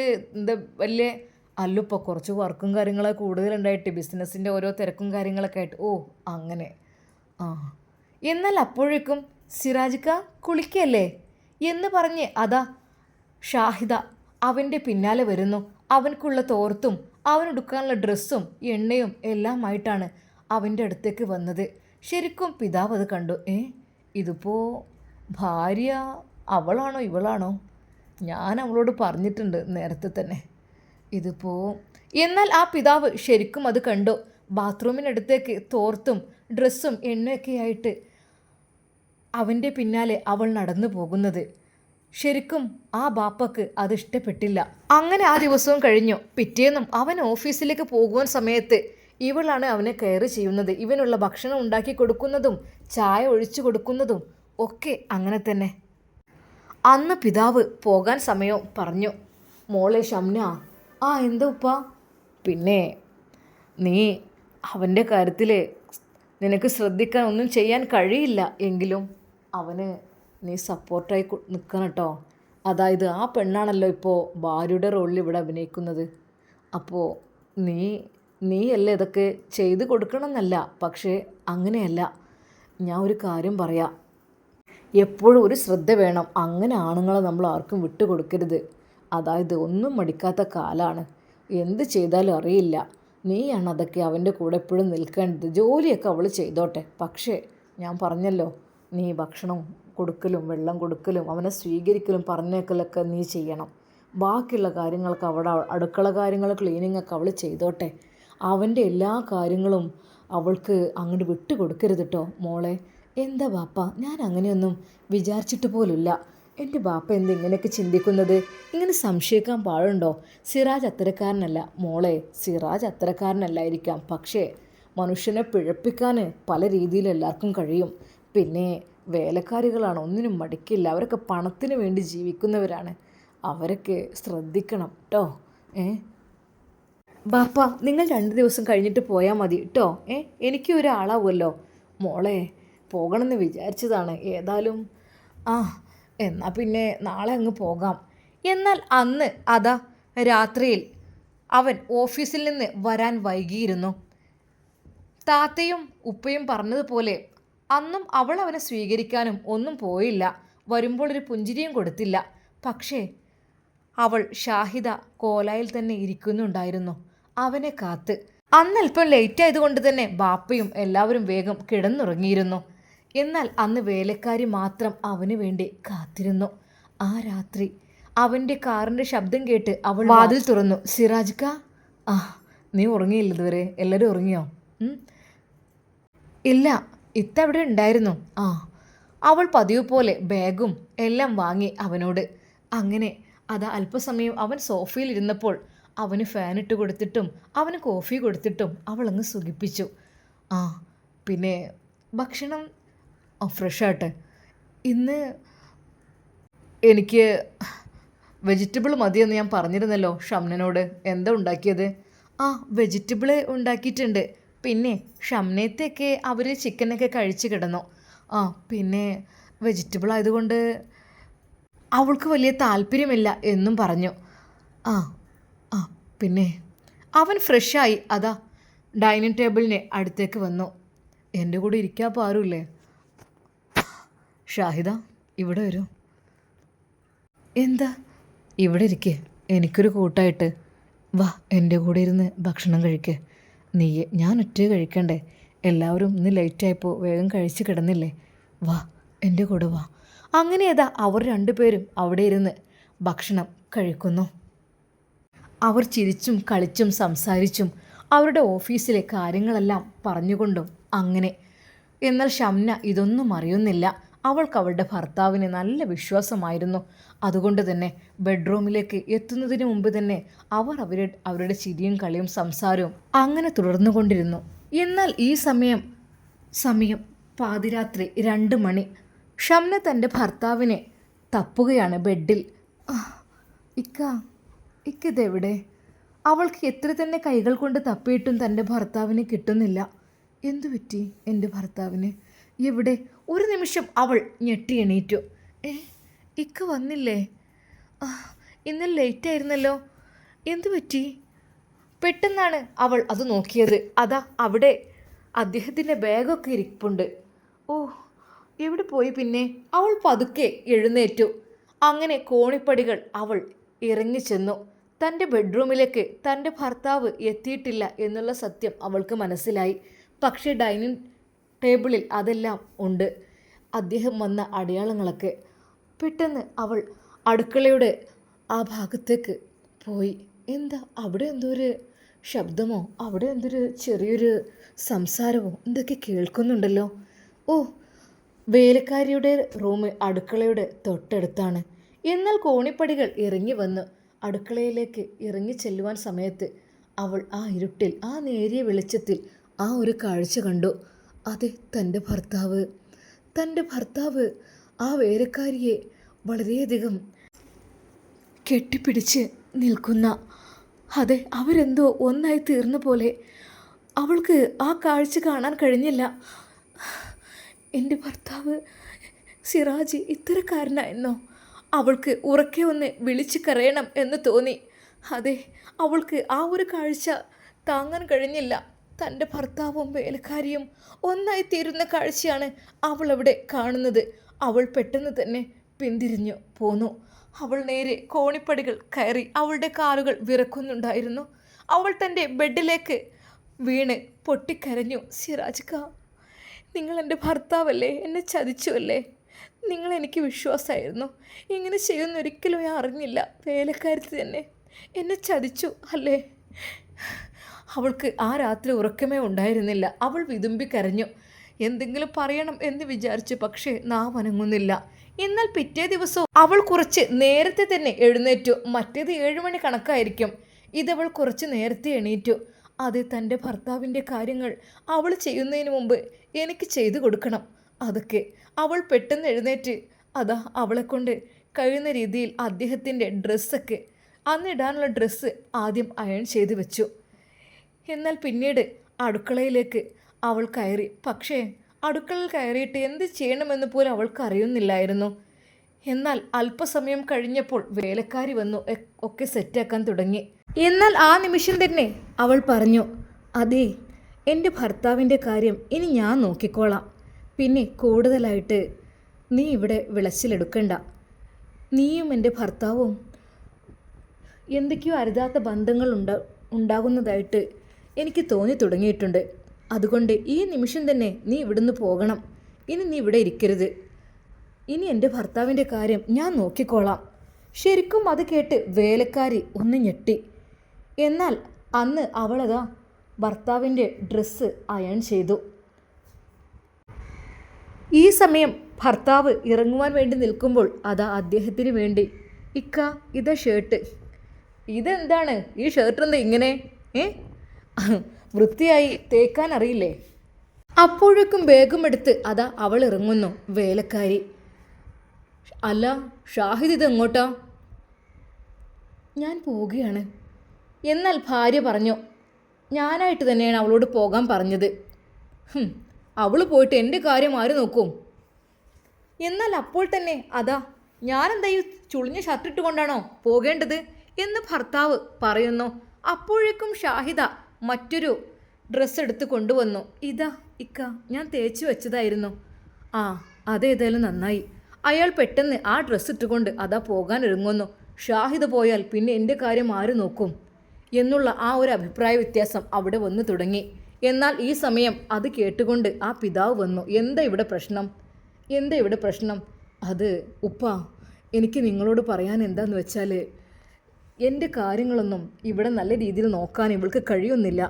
വലിയ അല്ലുപ്പ കുറച്ച് വർക്കും കാര്യങ്ങളൊക്കെ കൂടുതലുണ്ടായിട്ട് ബിസിനസ്സിൻ്റെ ഓരോ തിരക്കും കാര്യങ്ങളൊക്കെ ആയിട്ട്. അങ്ങനെ. എന്നാൽ അപ്പോഴേക്കും സിറാജിക്ക കുളിക്കല്ലേ എന്ന് പറഞ്ഞ് അതാ ഷാഹിദ അവൻ്റെ പിന്നാലെ വരുന്നു. അവനക്കുള്ള തോർത്തും അവനെടുക്കാനുള്ള ഡ്രസ്സും എണ്ണയും എല്ലാമായിട്ടാണ് അവൻ്റെ അടുത്തേക്ക് വന്നത്. ശരിക്കും പിതാവ് അത് കണ്ടു. ഇതിപ്പോൾ ഭാര്യ അവളാണോ ഇവളാണോ? ഞാൻ അവളോട് പറഞ്ഞിട്ടുണ്ട് നേരത്തെ തന്നെ ഇതിപ്പോൾ. എന്നാൽ ആ പിതാവ് ശരിക്കും അത് കണ്ടു. ബാത്റൂമിനടുത്തേക്ക് തോർത്തും ഡ്രസ്സും എണ്ണയൊക്കെ ആയിട്ട് അവൻ്റെ പിന്നാലെ അവൾ നടന്നു പോകുന്നത്. ശരിക്കും ആ ബാപ്പക്ക് അത് ഇഷ്ടപ്പെട്ടില്ല. അങ്ങനെ ആ ദിവസവും കഴിഞ്ഞു. പിറ്റേന്നും അവൻ ഓഫീസിലേക്ക് പോകുവാൻ സമയത്ത് ഇവളാണ് അവനെ കെയർ ചെയ്യുന്നത്. ഇവനുള്ള ഭക്ഷണം ഉണ്ടാക്കി കൊടുക്കുന്നതും ചായ ഒഴിച്ചു കൊടുക്കുന്നതും ഒക്കെ അങ്ങനെ തന്നെ. അന്ന് പിതാവ് പോകാൻ സമയം പറഞ്ഞു. മോളെ ഷംന. എന്താ ഉപ്പ? പിന്നെ നീ അവൻ്റെ കാര്യത്തിൽ നിനക്ക് ശ്രദ്ധിക്കാൻ ഒന്നും ചെയ്യാൻ കഴിയില്ല, എങ്കിലും അവന് നീ സപ്പോർട്ടായി നിൽക്കണം കേട്ടോ. അതായത് ആ പെണ്ണാണല്ലോ ഇപ്പോൾ ഭാര്യയുടെ റോളിൽ ഇവിടെ അഭിനയിക്കുന്നത്. അപ്പോൾ നീയല്ലേ ഇതൊക്കെ ചെയ്ത് കൊടുക്കണം എന്നല്ല, പക്ഷേ അങ്ങനെയല്ല. ഞാൻ ഒരു കാര്യം പറയാം, എപ്പോഴും ഒരു ശ്രദ്ധ വേണം. അങ്ങനെ ആണുങ്ങളെ നമ്മൾ ആർക്കും വിട്ടു കൊടുക്കരുത്. അതായത് ഒന്നും മടിക്കാത്ത കാലമാണ്. എന്ത് ചെയ്താലും അറിയില്ല. നീയാണ് അതൊക്കെ അവൻ്റെ കൂടെ എപ്പോഴും നിൽക്കേണ്ടത്. ജോലിയൊക്കെ അവൾ ചെയ്തോട്ടെ, പക്ഷേ ഞാൻ പറഞ്ഞല്ലോ നീ ഭക്ഷണം കൊടുക്കലും വെള്ളം കൊടുക്കലും അവനെ സ്വീകരിക്കലും പറഞ്ഞേക്കലൊക്കെ നീ ചെയ്യണം. ബാക്കിയുള്ള കാര്യങ്ങളൊക്കെ അവിടെ അടുക്കള കാര്യങ്ങൾ ക്ലീനിങ്ങൊക്കെ അവൾ ചെയ്തോട്ടെ. അവൻ്റെ എല്ലാ കാര്യങ്ങളും അവൾക്ക് അങ്ങോട്ട് വിട്ടു കൊടുക്കരുത് കേട്ടോ മോളെ. എന്താ ബാപ്പ, ഞാൻ അങ്ങനെയൊന്നും വിചാരിച്ചിട്ട് പോലുമില്ല. എൻ്റെ ബാപ്പ എന്താ ഇങ്ങനെയൊക്കെ ചിന്തിക്കുന്നത്? ഇങ്ങനെ സംശയിക്കാൻ പാടുണ്ടോ? സിറാജ് അത്തരക്കാരനല്ല മോളെ, സിറാജ് അത്തരക്കാരനല്ലായിരിക്കാം. പക്ഷേ മനുഷ്യനെ പിഴപ്പിക്കാൻ പല രീതിയിൽ എല്ലാവർക്കും കഴിയും. പിന്നെ വേലക്കാരികളാണ്, ഒന്നിനും മടിക്കില്ല. അവരൊക്കെ പണത്തിന് വേണ്ടി ജീവിക്കുന്നവരാണ്. അവരൊക്കെ ശ്രദ്ധിക്കണം കേട്ടോ. ബാപ്പ, നിങ്ങൾ 2 ദിവസം കഴിഞ്ഞിട്ട് പോയാൽ മതി കേട്ടോ. എനിക്ക് ഒരാളാവുമല്ലോ. മോളെ പോകണമെന്ന് വിചാരിച്ചതാണ്. ഏതായാലും എന്നാൽ പിന്നെ നാളെ അങ്ങ് പോകാം. എന്നാൽ അന്ന് അതാ രാത്രിയിൽ അവൻ ഓഫീസിൽ നിന്ന് വരാൻ വൈകിയിരുന്നു. താത്തയും ഉപ്പയും പറഞ്ഞതുപോലെ അന്നും അവൾ അവനെ സ്വീകരിക്കാനും ഒന്നും പോയില്ല. വരുമ്പോൾ ഒരു പുഞ്ചിരിയും കൊടുത്തില്ല. പക്ഷേ അവൾ ഷാഹിദ കോലായിൽ തന്നെ ഇരിക്കുന്നുണ്ടായിരുന്നു അവനെ കാത്ത്. അന്നല്പം ലേറ്റ് ആയതുകൊണ്ട് തന്നെ ബാപ്പയും എല്ലാവരും വേഗം കിടന്നുറങ്ങിയിരുന്നു. എന്നാൽ അന്ന് വേലക്കാരി മാത്രം അവന് വേണ്ടി കാത്തിരുന്നു. ആ രാത്രി അവൻ്റെ കാറിൻ്റെ ശബ്ദം കേട്ട് അവൾ വാതിൽ തുറന്നു. സിറാജ്ക്ക, നീ ഉറങ്ങിയില്ല ഇതുവരെ? എല്ലാവരും ഉറങ്ങിയോ? ഇല്ല, ഇത്തവിടെ ഉണ്ടായിരുന്നു. അവൾ പതിവ് പോലെ ബാഗും എല്ലാം വാങ്ങി അവനോട്. അങ്ങനെ അത് അല്പസമയം അവൻ സോഫയിലിരുന്നപ്പോൾ അവന് ഫാനിട്ട് കൊടുത്തിട്ടും അവന് കോഫി കൊടുത്തിട്ടും അവളങ്ങ് സുഖിപ്പിച്ചു. പിന്നെ ഭക്ഷണം ഫ്രഷാട്ടെ. ഇന്ന് എനിക്ക് വെജിറ്റബിൾ മതിയെന്ന് ഞാൻ പറഞ്ഞിരുന്നല്ലോ ഷംനനോട്. എന്താ ഉണ്ടാക്കിയത്? വെജിറ്റബിൾ ഉണ്ടാക്കിയിട്ടുണ്ട്. പിന്നെ ഷംനത്തെയൊക്കെ അവർ ചിക്കനൊക്കെ കഴിച്ച് കിടന്നു. പിന്നെ വെജിറ്റബിൾ ആയതുകൊണ്ട് അവൾക്ക് വലിയ താല്പര്യമില്ല എന്നും പറഞ്ഞു. പിന്നെ അവൻ ഫ്രഷായി അതാ ഡൈനിങ് ടേബിളിന് അടുത്തേക്ക് വന്നു. എൻ്റെ കൂടെ ഇരിക്കാൻ പാടില്ലേ? ഷാഹിദ, ഇവിടെ വരൂ. എന്താ? ഇവിടെ ഇരിക്കേ, എനിക്കൊരു കൂട്ടായിട്ട്. വാ, എൻ്റെ കൂടെ ഇരുന്ന് ഭക്ഷണം കഴിക്കേ. ഞാൻ ഒറ്റ കഴിക്കണ്ടേ? എല്ലാവരും ഇന്ന് ലേറ്റായപ്പോൾ വേഗം കഴിച്ച് കിടന്നില്ലേ? വാ, എൻ്റെ കൂടെ വാ. അങ്ങനെ ഏതാ അവർ 2 പേരും അവിടെ ഇരുന്ന് ഭക്ഷണം കഴിക്കുന്നു. അവർ ചിരിച്ചും കളിച്ചും സംസാരിച്ചും അവരുടെ ഓഫീസിലെ കാര്യങ്ങളെല്ലാം പറഞ്ഞുകൊണ്ടും അങ്ങനെ. എന്നാൽ ഷംന ഇതൊന്നും അറിയുന്നില്ല. അവൾക്ക് അവളുടെ ഭർത്താവിന് നല്ല വിശ്വാസമായിരുന്നു. അതുകൊണ്ട് തന്നെ ബെഡ്റൂമിലേക്ക് എത്തുന്നതിന് മുമ്പ് തന്നെ അവർ അവരുടെ ചിരിയും കളിയും സംസാരവും അങ്ങനെ തുടർന്നുകൊണ്ടിരുന്നു. എന്നാൽ ഈ സമയം പാതിരാത്രി 2 മണി. ഷംന തൻ്റെ ഭർത്താവിനെ തപ്പുകയാണ് ബെഡിൽ. ഇതെവിടെ? അവൾക്ക് എത്ര തന്നെ കൈകൾ കൊണ്ട് തപ്പിയിട്ടും തൻ്റെ ഭർത്താവിനെ കിട്ടുന്നില്ല. എന്തു പറ്റി എൻ്റെ ഭർത്താവിന്? എവിടെ? ഒരു നിമിഷം അവൾ ഞെട്ടി എണീറ്റു. ഇക്ക വന്നില്ലേ? ഇന്നലെ ലേറ്റായിരുന്നല്ലോ, എന്തു പറ്റി? പെട്ടെന്നാണ് അവൾ അത് നോക്കിയത്. അതാ അവിടെ അദ്ദേഹത്തിൻ്റെ ബാഗൊക്കെ ഇരിപ്പുണ്ട്. എവിടെ പോയി പിന്നെ? അവൾ പതുക്കെ എഴുന്നേറ്റു. അങ്ങനെ കോണിപ്പടികൾ അവൾ ഇറങ്ങിച്ചെന്നു. തൻ്റെ ബെഡ്റൂമിലേക്ക് തൻ്റെ ഭർത്താവ് എത്തിയിട്ടില്ല എന്നുള്ള സത്യം അവൾക്ക് മനസ്സിലായി. പക്ഷേ ഡൈനിങ് ടേബിളിൽ അതെല്ലാം ഉണ്ട്, അദ്ദേഹം വന്ന അടയാളങ്ങളൊക്കെ. പെട്ടെന്ന് അവൾ അടുക്കളയുടെ ആ ഭാഗത്തേക്ക് പോയി. എന്താ അവിടെ എന്തോ ഒരു ശബ്ദമോ അവിടെ എന്തൊരു ചെറിയൊരു സംസാരമോ എന്തൊക്കെ കേൾക്കുന്നുണ്ടല്ലോ. വേലക്കാരിയുടെ റൂം അടുക്കളയുടെ തൊട്ടടുത്താണ്. എന്നാൽ കോണിപ്പടികൾ ഇറങ്ങി വന്ന് അടുക്കളയിലേക്ക് ഇറങ്ങി ചെല്ലുവാൻ സമയത്ത് അവൾ ആ ഇരുട്ടിൽ ആ നേരിയ വെളിച്ചത്തിൽ ആ ഒരു കാഴ്ച കണ്ടു. അതെ, തൻ്റെ ഭർത്താവ് ആ വേലക്കാരിയെ വളരെയധികം കെട്ടിപ്പിടിച്ച് നിൽക്കുന്ന, അതെ, അവരെന്തോ ഒന്നായി തീർന്ന പോലെ. അവൾക്ക് ആ കാഴ്ച കാണാൻ കഴിഞ്ഞില്ല. എൻ്റെ ഭർത്താവ് സിറാജ് ഇത്തരക്കാരനായെന്നോ? അവൾക്ക് ഉറക്കെ ഒന്ന് വിളിച്ച് കരയണം എന്ന് തോന്നി. അതെ, അവൾക്ക് ആ ഒരു കാഴ്ച താങ്ങാൻ കഴിഞ്ഞില്ല. തൻ്റെ ഭർത്താവും വേലക്കാരിയും ഒന്നായി തീരുന്ന കാഴ്ചയാണ് അവൾ അവിടെ കാണുന്നത്. അവൾ പെട്ടെന്ന് തന്നെ പിന്തിരിഞ്ഞു പോന്നു. അവൾ നേരെ കോണിപ്പടികൾ കയറി. അവളുടെ കാലുകൾ വിറക്കുന്നുണ്ടായിരുന്നു. അവൾ തൻ്റെ ബെഡിലേക്ക് വീണ് പൊട്ടിക്കരഞ്ഞു. സിറാജ് ഖാ, നിങ്ങൾ എൻ്റെ ഭർത്താവല്ലേ, എന്നെ ചതിച്ചുവല്ലേ? നിങ്ങൾ എനിക്ക് വിശ്വാസമായിരുന്നു. ഇങ്ങനെ ചെയ്യുമെന്ന് ഒരിക്കലും ഞാൻ അറിഞ്ഞില്ല. വേലക്കാരത്തി തന്നെ എന്നെ ചതിച്ചു അല്ലേ? അവൾക്ക് ആ രാത്രി ഉറക്കമേ ഉണ്ടായിരുന്നില്ല. അവൾ വിതുമ്പി കരഞ്ഞു. എന്തെങ്കിലും പറയണം എന്ന് വിചാരിച്ചു, പക്ഷേ നാവ് അനങ്ങുന്നില്ല. എന്നാൽ പിറ്റേ ദിവസവും അവൾ കുറച്ച് നേരത്തെ തന്നെ എഴുന്നേറ്റു. മറ്റേത് 7 മണി കണക്കായിരിക്കും. ഇതവൾ കുറച്ച് നേരത്തെ എണീറ്റു. അത് തൻ്റെ ഭർത്താവിൻ്റെ കാര്യങ്ങൾ അവൾ ചെയ്യുന്നതിന് മുമ്പ് എനിക്ക് ചെയ്തു കൊടുക്കണം. അതൊക്കെ അവൾ പെട്ടെന്ന് എഴുന്നേറ്റ് അതാ അവളെക്കൊണ്ട് കഴിയുന്ന രീതിയിൽ അദ്ദേഹത്തിൻ്റെ ഡ്രസ്സൊക്കെ, അന്നിടാനുള്ള ഡ്രസ്സ് ആദ്യം അയൺ ചെയ്ത് വെച്ചു. എന്നാൽ പിന്നീട് അടുക്കളയിലേക്ക് അവൾ കയറി. പക്ഷേ അടുക്കളയിൽ കയറിയിട്ട് എന്ത് ചെയ്യണമെന്ന് പോലും അവൾക്ക് അറിയുന്നില്ലായിരുന്നു. എന്നാൽ അല്പസമയം കഴിഞ്ഞപ്പോൾ വേലക്കാരി വന്നു ഒക്കെ സെറ്റാക്കാൻ തുടങ്ങി. എന്നാൽ ആ നിമിഷം തന്നെ അവൾ പറഞ്ഞു, അതെ, എൻ്റെ ഭർത്താവിൻ്റെ കാര്യം ഇനി ഞാൻ നോക്കിക്കോളാം. പിന്നെ കൂടുതലായിട്ട് നീ ഇവിടെ വിളച്ചിലെടുക്കണ്ട. നീയും എൻ്റെ ഭർത്താവും എന്തൊക്കെയോ അരുതാത്ത ബന്ധങ്ങൾ ഉണ്ടാകുന്നതായിട്ട് എനിക്ക് തോന്നി തുടങ്ങിയിട്ടുണ്ട്. അതുകൊണ്ട് ഈ നിമിഷം തന്നെ നീ ഇവിടുന്ന് പോകണം. ഇനി നീ ഇവിടെ ഇരിക്കരുത്. ഇനി എൻ്റെ ഭർത്താവിൻ്റെ കാര്യം ഞാൻ നോക്കിക്കോളാം. ശരിക്കും അത് കേട്ട് വേലക്കാരി ഒന്ന് ഞെട്ടി. എന്നാൽ അന്ന് അവളതാ ഭർത്താവിൻ്റെ ഡ്രസ്സ് അയൺ ചെയ്തു. ഈ സമയം ഭർത്താവ് ഇറങ്ങുവാൻ വേണ്ടി നിൽക്കുമ്പോൾ അതാ അദ്ദേഹത്തിന് വേണ്ടി, ഇക്ക ഇതാ ഷർട്ട്. ഇതെന്താണ് ഈ ഷർട്ട് എന്താ ഇങ്ങനെ? വൃത്തിയായി തേക്കാൻ അറിയില്ലേ? അപ്പോഴേക്കും വേഗം എടുത്ത് അതാ അവൾ ഇറങ്ങുന്നു വേലക്കാരി. അല്ല ഷാഹിദ്, ഇത് എങ്ങോട്ടാ? ഞാൻ പോവുകയാണ്. എന്നാൽ ഭാര്യ പറഞ്ഞു, ഞാനായിട്ട് തന്നെയാണ് അവളോട് പോകാൻ പറഞ്ഞത്. അവൾ പോയിട്ട് എൻ്റെ കാര്യം ആര് നോക്കും? എന്നാൽ അപ്പോൾ തന്നെ അതാ ഞാനെന്താ ഈ ചുളിഞ്ഞ ഷർട്ടിട്ട് കൊണ്ടാണോ പോകേണ്ടത് എന്ന് ഭർത്താവ് പറയുന്നു. അപ്പോഴേക്കും ഷാഹിദ മറ്റൊരു ഡ്രസ്സ് എടുത്ത് കൊണ്ടുവന്നു. ഇതാ ഇക്ക, ഞാൻ തേച്ച് വെച്ചതായിരുന്നു. ആ, അതേതായാലും നന്നായി. അയാൾ പെട്ടെന്ന് ആ ഡ്രസ്സ് ഇട്ടുകൊണ്ട് അതാ പോകാൻ ഒരുങ്ങുന്നു. ഷാഹിദ പോയാൽ പിന്നെ എൻ്റെ കാര്യം ആര് നോക്കും എന്നുള്ള ആ ഒരു അഭിപ്രായ വ്യത്യാസം അവിടെ വന്നു തുടങ്ങി. എന്നാൽ ഈ സമയം അത് കേട്ടുകൊണ്ട് ആ പിതാവ് വന്നു. എന്താ ഇവിടെ പ്രശ്നം? എന്താ ഇവിടെ പ്രശ്നം? അത് ഉപ്പ, എനിക്ക് നിങ്ങളോട് പറയാൻ എന്താന്ന് വെച്ചാൽ, എൻ്റെ കാര്യങ്ങളൊന്നും ഇവിടെ നല്ല രീതിയിൽ നോക്കാൻ ഇവൾക്ക് കഴിയുന്നില്ല.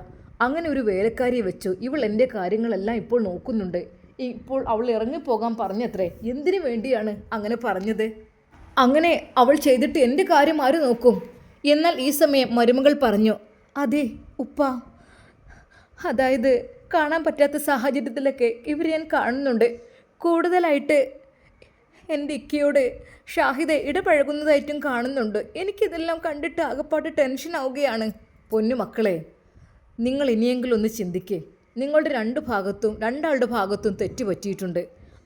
അങ്ങനെ ഒരു വേലക്കാരിയെ വെച്ചു. ഇവൾ എൻ്റെ കാര്യങ്ങളെല്ലാം ഇപ്പോൾ നോക്കുന്നുണ്ട്. ഇപ്പോൾ അവൾ ഇറങ്ങിപ്പോകാൻ പറഞ്ഞത്രേ. എന്തിനു വേണ്ടിയാണ് അങ്ങനെ പറഞ്ഞത്? അങ്ങനെ അവൾ ചെയ്തിട്ട് എൻ്റെ കാര്യം ആര് നോക്കും? എന്നാൽ ഈ സമയം മരുമകൾ പറഞ്ഞു, അതെ ഉപ്പ, അതായത് കാണാൻ പറ്റാത്ത സാഹചര്യത്തിലൊക്കെ ഇവർ ഞാൻ കാണുന്നുണ്ട്. കൂടുതലായിട്ട് എൻ്റെ ഇക്കയോട് ഷാഹിദെ ഇടപഴകുന്നതായിട്ടും കാണുന്നുണ്ട്. എനിക്കിതെല്ലാം കണ്ടിട്ട് ആകെപ്പാട്ട് ടെൻഷൻ ആവുകയാണ്. പൊന്നു മക്കളെ, നിങ്ങൾ ഇനിയെങ്കിലും ഒന്ന് ചിന്തിക്കേ. നിങ്ങളുടെ രണ്ടാളുടെ ഭാഗത്തും തെറ്റ് പറ്റിയിട്ടുണ്ട്.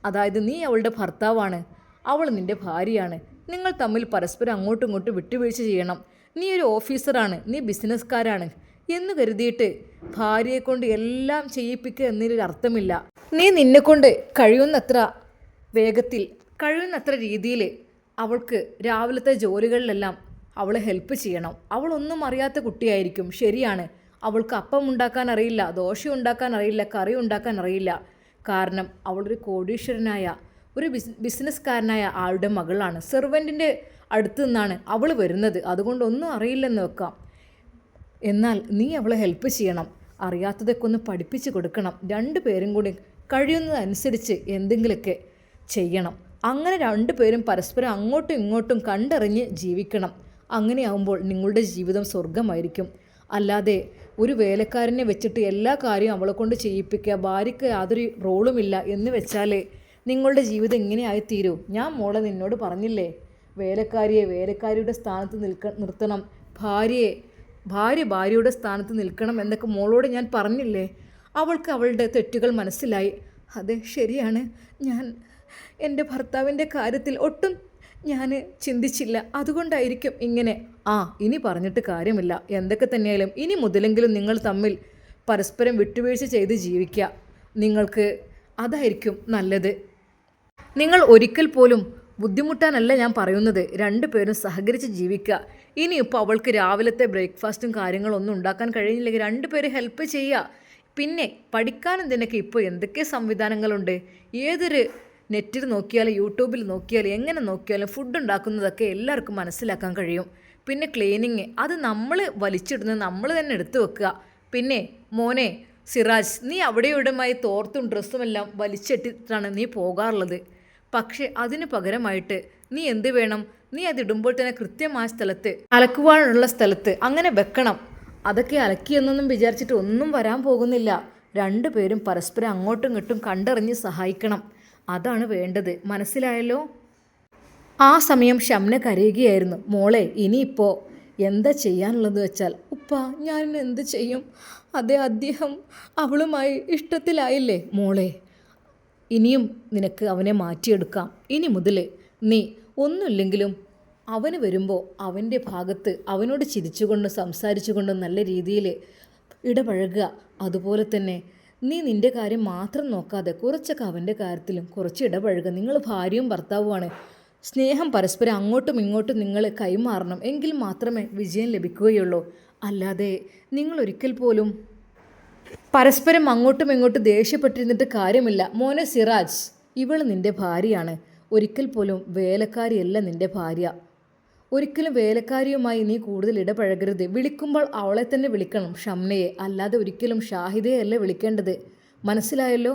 അതായത് നീ അവളുടെ ഭർത്താവാണ്, അവൾ നിൻ്റെ ഭാര്യയാണ്. നിങ്ങൾ തമ്മിൽ പരസ്പരം അങ്ങോട്ടും ഇങ്ങോട്ടും വിട്ടുവീഴ്ച ചെയ്യണം. നീ ഒരു ഓഫീസറാണ്, നീ ബിസിനസ്സുകാരാണ് എന്ന് കരുതിയിട്ട് ഭാര്യയെ കൊണ്ട് എല്ലാം ചെയ്യിപ്പിക്കുക എന്നതിലൊരു അർത്ഥമില്ല. നീ നിന്നെക്കൊണ്ട് കഴിയുന്നത്ര വേഗത്തിൽ, കഴിയുന്നത്ര രീതിയിൽ അവൾക്ക് രാവിലത്തെ ജോലികളിലെല്ലാം അവളെ ഹെൽപ്പ് ചെയ്യണം. അവളൊന്നും അറിയാത്ത കുട്ടിയായിരിക്കും, ശരിയാണ്. അവൾക്ക് അപ്പം ഉണ്ടാക്കാൻ അറിയില്ല, ദോശ ഉണ്ടാക്കാൻ അറിയില്ല, കറി ഉണ്ടാക്കാൻ അറിയില്ല. കാരണം അവളൊരു കോടീശ്വരനായ ഒരു ബിസിനസ്സുകാരനായ ആളുടെ മകളാണ്. സെർവൻറ്റിൻ്റെ അടുത്ത് നിന്നാണ് അവൾ വരുന്നത്. അതുകൊണ്ടൊന്നും അറിയില്ലെന്ന് വെക്കാം. എന്നാൽ നീ അവളെ ഹെൽപ്പ് ചെയ്യണം. അറിയാത്തതൊക്കെ ഒന്ന് പഠിപ്പിച്ച് കൊടുക്കണം. 2 പേരും കൂടി കഴിയുന്നതനുസരിച്ച് എന്തെങ്കിലുമൊക്കെ ചെയ്യണം. അങ്ങനെ 2 പേരും പരസ്പരം അങ്ങോട്ടും ഇങ്ങോട്ടും കണ്ടറിഞ്ഞ് ജീവിക്കണം. അങ്ങനെയാവുമ്പോൾ നിങ്ങളുടെ ജീവിതം സ്വർഗമായിരിക്കും. അല്ലാതെ ഒരു വേലക്കാരനെ വെച്ചിട്ട് എല്ലാ കാര്യവും അവളെ കൊണ്ട് ചെയ്യിപ്പിക്കുക, ഭാര്യയ്ക്ക് യാതൊരു റോളുമില്ല എന്ന് വെച്ചാൽ നിങ്ങളുടെ ജീവിതം ഇങ്ങനെ ആയിത്തീരൂ. ഞാൻ മോളെ നിന്നോട് പറഞ്ഞില്ലേ, വേലക്കാരിയുടെ സ്ഥാനത്ത് നിർത്തണം, ഭാര്യയുടെ സ്ഥാനത്ത് നിൽക്കണം എന്നൊക്കെ മോളോട് ഞാൻ പറഞ്ഞില്ലേ? അവൾക്ക് അവളുടെ തെറ്റുകൾ മനസ്സിലായി. അതെ, ശരിയാണ്. ഞാൻ എൻ്റെ ഭർത്താവിൻ്റെ കാര്യത്തിൽ ഒട്ടും ഞാൻ ചിന്തിച്ചില്ല. അതുകൊണ്ടായിരിക്കും ഇങ്ങനെ. ഇനി പറഞ്ഞിട്ട് കാര്യമില്ല. എന്തൊക്കെ തന്നെയായാലും ഇനി മുതലെങ്കിലും നിങ്ങൾ തമ്മിൽ പരസ്പരം വിട്ടുവീഴ്ച ചെയ്ത് ജീവിക്കുക. നിങ്ങൾക്ക് അതായിരിക്കും നല്ലത്. നിങ്ങൾ ഒരിക്കൽ പോലും ബുദ്ധിമുട്ടാനല്ല ഞാൻ പറയുന്നത്. 2 പേരും സഹകരിച്ച് ജീവിക്കുക. ഇനിയിപ്പോൾ അവൾക്ക് രാവിലത്തെ ബ്രേക്ക്ഫാസ്റ്റും കാര്യങ്ങളൊന്നും ഉണ്ടാക്കാൻ കഴിയുന്നില്ലെങ്കിൽ 2 പേര് ഹെൽപ്പ് ചെയ്യുക. പിന്നെ പഠിക്കാനും ഇതിനൊക്കെ ഇപ്പോൾ എന്തൊക്കെ സംവിധാനങ്ങളുണ്ട്. ഏതൊരു നെറ്റിൽ നോക്കിയാലും യൂട്യൂബിൽ നോക്കിയാലും എങ്ങനെ നോക്കിയാലും ഫുഡ് ഉണ്ടാക്കുന്നതൊക്കെ എല്ലാവർക്കും മനസ്സിലാക്കാൻ കഴിയും. പിന്നെ ക്ലീനിങ് അത് നമ്മൾ വലിച്ചിടുന്നത് നമ്മൾ തന്നെ എടുത്തു വെക്കുക. പിന്നെ മോനെ സിറാജ്, നീ അവിടെ ഇവിടെയുമായി തോർത്തും ഡ്രസ്സുമെല്ലാം വലിച്ചിട്ടിട്ടാണ് നീ പോകാറുള്ളത്. പക്ഷേ അതിന് പകരമായിട്ട് നീ എന്ത് വേണം, നീ അതിടുമ്പോൾ തന്നെ കൃത്യമായ സ്ഥലത്ത്, അലക്കുവാനുള്ള സ്ഥലത്ത് അങ്ങനെ വെക്കണം. അതൊക്കെ അലക്കിയെന്നൊന്നും വിചാരിച്ചിട്ട് ഒന്നും വരാൻ പോകുന്നില്ല. രണ്ടുപേരും പരസ്പരം അങ്ങോട്ടും ഇങ്ങോട്ടും കണ്ടറിഞ്ഞ് സഹായിക്കണം. അതാണ് വേണ്ടത്, മനസ്സിലായല്ലോ? ആ സമയം ഷംന കരയുകയായിരുന്നു. മോളെ, ഇനിയിപ്പോൾ എന്താ ചെയ്യാനുള്ളത് വെച്ചാൽ, ഉപ്പ ഞാൻ എന്ത് ചെയ്യും? അതെ, അദ്ദേഹം അവളുമായി ഇഷ്ടത്തിലായില്ലേ മോളെ. ഇനിയും നിനക്ക് അവനെ മാറ്റിയെടുക്കാം. ഇനി മുതൽ നീ ഒന്നുമില്ലെങ്കിലും അവന് വരുമ്പോൾ അവൻ്റെ ഭാഗത്ത് അവനോട് ചിരിച്ചുകൊണ്ടും സംസാരിച്ചുകൊണ്ടും നല്ല രീതിയിൽ ഇടപഴകുക. അതുപോലെ തന്നെ നീ നിൻ്റെ കാര്യം മാത്രം നോക്കാതെ കുറച്ചൊക്കെ അവൻ്റെ കാര്യത്തിലും കുറച്ച് ഇടപഴകുക. നിങ്ങൾ ഭാര്യയും ഭർത്താവുമാണ്. സ്നേഹം പരസ്പരം അങ്ങോട്ടും ഇങ്ങോട്ടും നിങ്ങൾ കൈമാറണം. എങ്കിൽ മാത്രമേ വിജയം ലഭിക്കുകയുള്ളൂ. അല്ലാതെ നിങ്ങൾ ഒരിക്കൽ പോലും പരസ്പരം അങ്ങോട്ടും ഇങ്ങോട്ടും ദേഷ്യപ്പെട്ടിരുന്നിട്ട് കാര്യമില്ല. മോനെ സിറാജ്, ഇവൾ നിൻ്റെ ഭാര്യയാണ്. ഒരിക്കൽ പോലും വേലക്കാരിയല്ല നിൻ്റെ ഭാര്യ. ഒരിക്കലും വേലക്കാരിയുമായി നീ കൂടുതൽ ഇടപഴകരുത്. വിളിക്കുമ്പോൾ അവളെ തന്നെ വിളിക്കണം, ഷംനയെ, അല്ലാതെ ഒരിക്കലും ഷാഹിദയെ അല്ല വിളിക്കേണ്ടത്. മനസ്സിലായല്ലോ?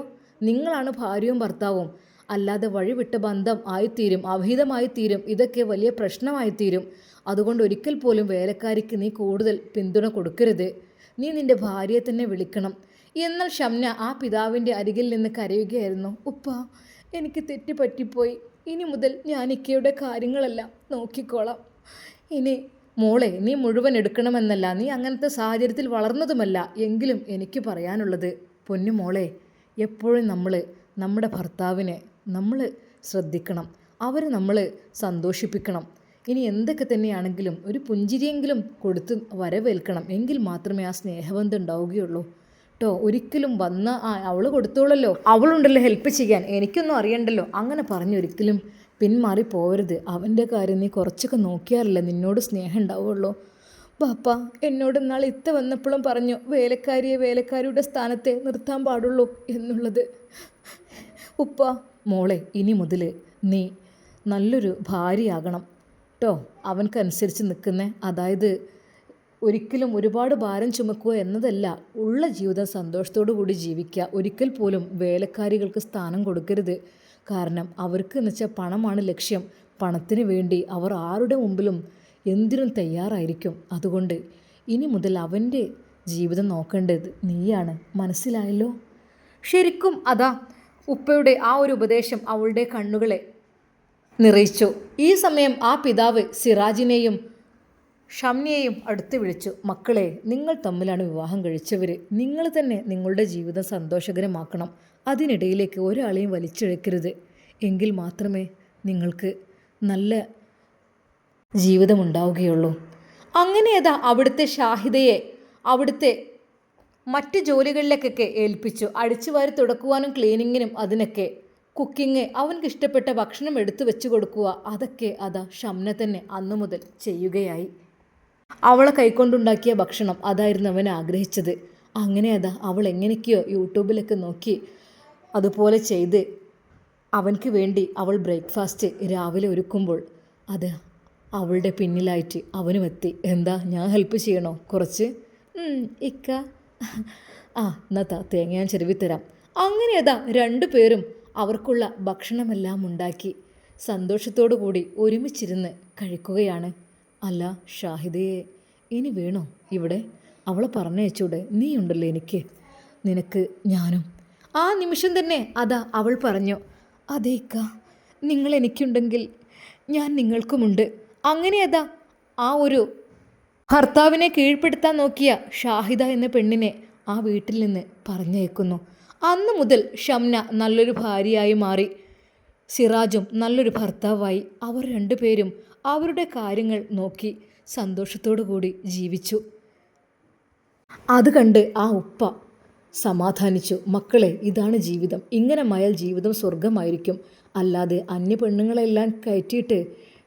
നിങ്ങളാണ് ഭാര്യയും ഭർത്താവും. അല്ലാതെ വഴിവിട്ട ബന്ധം ആയിത്തീരും, അവിഹിതമായിത്തീരും. ഇതൊക്കെ വലിയ പ്രശ്നമായിത്തീരും. അതുകൊണ്ട് ഒരിക്കൽ പോലും വേലക്കാരിക്ക് നീ കൂടുതൽ പിന്തുണ കൊടുക്കരുത്. നീ നിൻ്റെ ഭാര്യയെ തന്നെ വിളിക്കണം. എന്നാൽ ഷംന ആ പിതാവിൻ്റെ അരികിൽ നിന്ന് കരയുകയായിരുന്നു. ഉപ്പ, എനിക്ക് തെറ്റുപറ്റിപ്പോയി. ഇനി മുതൽ ഞാൻ ഇക്കയുടെ കാര്യങ്ങളെല്ലാം നോക്കിക്കോളാം. ഇനി മോളെ, നീ മുഴുവൻ എടുക്കണമെന്നല്ല, നീ അങ്ങനത്തെ സാഹചര്യത്തിൽ വളർന്നതുമല്ല. എങ്കിലും എനിക്ക് പറയാനുള്ളത്, പൊന്നു മോളെ, എപ്പോഴും നമ്മുടെ ഭർത്താവിനെ നമ്മൾ ശ്രദ്ധിക്കണം. അവർ നമ്മൾ സന്തോഷിപ്പിക്കണം. ഇനി എന്തൊക്കെ തന്നെയാണെങ്കിലും ഒരു പുഞ്ചിരിയെങ്കിലും കൊടുത്ത് വരവേൽക്കണം. എങ്കിൽ മാത്രമേ ആ സ്നേഹബന്ധം ഉണ്ടാവുകയുള്ളൂ കേട്ടോ. ഒരിക്കലും വന്ന അവൾ കൊടുത്തോളല്ലോ, അവളുണ്ടല്ലോ ഹെൽപ്പ് ചെയ്യാൻ, എനിക്കൊന്നും അറിയണ്ടല്ലോ, അങ്ങനെ പറഞ്ഞൊരിക്കലും പിന്മാറി പോകരുത്. അവൻ്റെ കാര്യം നീ കുറച്ചൊക്കെ നോക്കിയാലല്ലേ നിന്നോട് സ്നേഹം ഉണ്ടാവുള്ളൂ. ബാപ്പ എന്നോട് നാളെ ഇത്ത വന്നപ്പോഴും പറഞ്ഞു, വേലക്കാരിയെ വേലക്കാരിയുടെ സ്ഥാനത്തെ നിർത്താൻ പാടുള്ളൂ എന്നുള്ളത്. ഉപ്പ, മോളെ, ഇനി മുതൽ നീ നല്ലൊരു ഭാര്യയാകണം കേട്ടോ. അവൻക്കനുസരിച്ച് നിൽക്കുന്ന, അതായത് ഒരിക്കലും ഒരുപാട് ഭാരം ചുമക്കുക എന്നതല്ല, ഉള്ള ജീവിതം സന്തോഷത്തോടു കൂടി ജീവിക്കുക. ഒരിക്കൽ പോലും വേലക്കാരികൾക്ക് സ്ഥാനം കൊടുക്കരുത്. കാരണം അവർക്ക് എന്ന് വെച്ചാൽ പണമാണ് ലക്ഷ്യം. പണത്തിന് വേണ്ടി അവർ ആരുടെ മുമ്പിലും എന്തിനും തയ്യാറായിരിക്കും. അതുകൊണ്ട് ഇനി മുതൽ അവൻ്റെ ജീവിതം നോക്കേണ്ടത് നീയാണ്. മനസ്സിലായല്ലോ? ശരിക്കും അതാ ഉപ്പയുടെ ആ ഒരു ഉപദേശം അവളുടെ കണ്ണുകളെ നിറയിച്ചു. ഈ സമയം ആ പിതാവ് സിറാജിനെയും ഷംനയെയും അടുത്ത് വിളിച്ചു. മക്കളെ, നിങ്ങൾ തമ്മിലാണ് വിവാഹം കഴിച്ചവർ. നിങ്ങൾ തന്നെ നിങ്ങളുടെ ജീവിതം സന്തോഷകരമാക്കണം. അതിനിടയിലേക്ക് ഒരാളെയും വലിച്ചിഴക്കരുത്. എങ്കിൽ മാത്രമേ നിങ്ങൾക്ക് നല്ല ജീവിതമുണ്ടാവുകയുള്ളൂ. അങ്ങനെ അതാ അവിടുത്തെ ഷാഹിദയെ അവിടുത്തെ മറ്റ് ജോലികളിലേക്കൊക്കെ ഏൽപ്പിച്ചു. അടിച്ചുവാരി തുടക്കുവാനും ക്ലീനിങ്ങിനും അതിനൊക്കെ. കുക്കിങ്, അവൻക്ക് ഇഷ്ടപ്പെട്ട ഭക്ഷണം എടുത്തു വെച്ച് കൊടുക്കുക, അതൊക്കെ അതാ ഷംന തന്നെ അന്നു മുതൽ ചെയ്യുകയായി. അവളെ കൈക്കൊണ്ടുണ്ടാക്കിയ ഭക്ഷണം അതായിരുന്നു അവൻ ആഗ്രഹിച്ചത്. അങ്ങനെ അതാ അവൾ എങ്ങനെയൊക്കെയോ യൂട്യൂബിലൊക്കെ നോക്കി അതുപോലെ ചെയ്ത് അവൻക്ക് വേണ്ടി അവൾ ബ്രേക്ക്ഫാസ്റ്റ് രാവിലെ ഒരുക്കുമ്പോൾ അത് അവളുടെ പിന്നിലായിട്ട് അവനും എത്തി. എന്താ, ഞാൻ ഹെൽപ്പ് ചെയ്യണോ കുറച്ച്? ഇക്ക, എന്നാ തേങ്ങ ഞാൻ ചെരുവിത്തരാം. അങ്ങനെ അതാ രണ്ടുപേരും അവർക്കുള്ള ഭക്ഷണമെല്ലാം ഉണ്ടാക്കി സന്തോഷത്തോടു കൂടി ഒരുമിച്ചിരുന്ന് കഴിക്കുകയാണ്. അല്ല ഷാഹിദയെ, ഇനി വേണോ ഇവിടെ? അവളെ പറഞ്ഞയച്ചൂടെ? നീ ഉണ്ടല്ലോ എനിക്ക്, നിനക്ക് ഞാനും. ആ നിമിഷം തന്നെ അതാ അവൾ പറഞ്ഞു, അതേക്ക, നിങ്ങൾ എനിക്കുണ്ടെങ്കിൽ ഞാൻ നിങ്ങൾക്കുമുണ്ട്. അങ്ങനെ അതാ ആ ഒരു ഭർത്താവിനെ കീഴ്പ്പെടുത്താൻ നോക്കിയ ഷാഹിദ എന്ന പെണ്ണിനെ ആ വീട്ടിൽ നിന്ന് പറഞ്ഞയക്കുന്നു. അന്നു മുതൽ ഷംന നല്ലൊരു ഭാര്യയായി മാറി. സിറാജും നല്ലൊരു ഭർത്താവായി. അവർ രണ്ടുപേരും അവരുടെ കാര്യങ്ങൾ നോക്കി സന്തോഷത്തോടു കൂടി ജീവിച്ചു. അത് കണ്ട് ആ ഉപ്പ സമാധാനിച്ചു. മക്കളെ, ഇതാണ് ജീവിതം. ഇങ്ങനെ മായാൽ ജീവിതം സ്വർഗമായിരിക്കും. അല്ലാതെ അന്യ പെണ്ണുങ്ങളെല്ലാം കയറ്റിയിട്ട്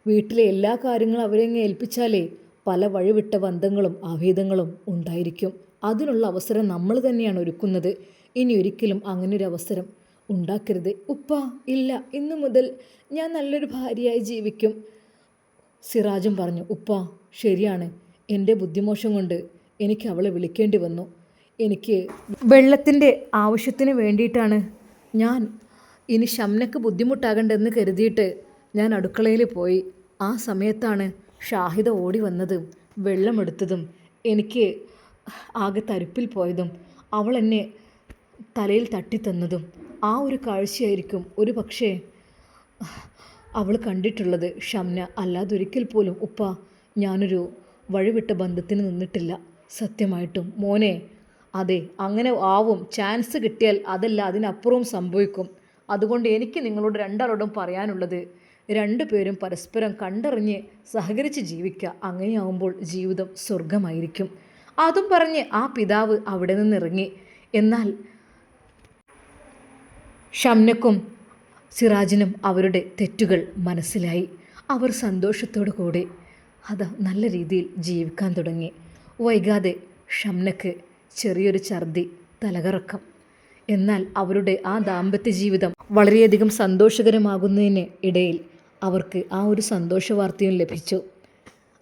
വീട്ടിലെ എല്ലാ കാര്യങ്ങളും അവരെ ഏൽപ്പിച്ചാലേ പല വഴിവിട്ട ബന്ധങ്ങളും അഭേദങ്ങളും ഉണ്ടായിരിക്കും. അതിനുള്ള അവസരം നമ്മൾ തന്നെയാണ് ഒരുക്കുന്നത്. ഇനി ഒരിക്കലും അങ്ങനൊരു അവസരം ഉണ്ടാക്കരുത്. ഉപ്പ, ഇല്ല, ഇന്നു മുതൽ ഞാൻ നല്ലൊരു ഭാര്യയായി ജീവിക്കും. സിറാജും പറഞ്ഞു. ഉപ്പ, ശരിയാണ്, എൻ്റെ ബുദ്ധിമോശം കൊണ്ട് എനിക്ക് അവളെ വിളിക്കേണ്ടി വന്നു. എനിക്ക് വെള്ളത്തിൻ്റെ ആവശ്യത്തിന് വേണ്ടിയിട്ടാണ് ഞാൻ ഇനി ഷംനക്ക് ബുദ്ധിമുട്ടാകണ്ടെന്ന് കരുതിയിട്ട് ഞാൻ അടുക്കളയിൽ പോയി. ആ സമയത്താണ് ഷാഹിദ ഓടി വന്നതും വെള്ളമെടുത്തതും എനിക്ക് ആകെ തരിപ്പിൽ പോയതും അവൾ എന്നെ തലയിൽ തട്ടിത്തന്നതും. ആ ഒരു കാഴ്ചയായിരിക്കും ഒരു പക്ഷേ അവൾ കണ്ടിട്ടുള്ളത് ഷംന. അല്ലാതൊരിക്കൽ പോലും ഉപ്പ ഞാനൊരു വഴിവിട്ട ബന്ധത്തിന് നിന്നിട്ടില്ല. സത്യമായിട്ടും മോനെ, അതെ, അങ്ങനെ ആവും. ചാൻസ് കിട്ടിയാൽ അതല്ല അതിനപ്പുറവും സംഭവിക്കും. അതുകൊണ്ട് എനിക്ക് നിങ്ങളോട് രണ്ടാളോടും പറയാനുള്ളത്, രണ്ടുപേരും പരസ്പരം കണ്ടറിഞ്ഞ് സഹകരിച്ച് ജീവിക്കുക. അങ്ങനെയാവുമ്പോൾ ജീവിതം സ്വർഗമായിരിക്കും. അതും പറഞ്ഞ് ആ പിതാവ് അവിടെ നിന്നിറങ്ങി. എന്നാൽ ഷംനക്കും സിറാജിനും അവരുടെ തെറ്റുകൾ മനസ്സിലായി. അവർ സന്തോഷത്തോടു കൂടി നല്ല രീതിയിൽ ജീവിക്കാൻ തുടങ്ങി. വൈകാതെ ഷംനക്ക് ചെറിയൊരു ഛർദി, തലകറക്കം. എന്നാൽ അവരുടെ ആ ദാമ്പത്യ ജീവിതം വളരെയധികം സന്തോഷകരമാകുന്നതിന് ഇടയിൽ അവർക്ക് ആ ഒരു സന്തോഷ വാർത്തയും ലഭിച്ചു.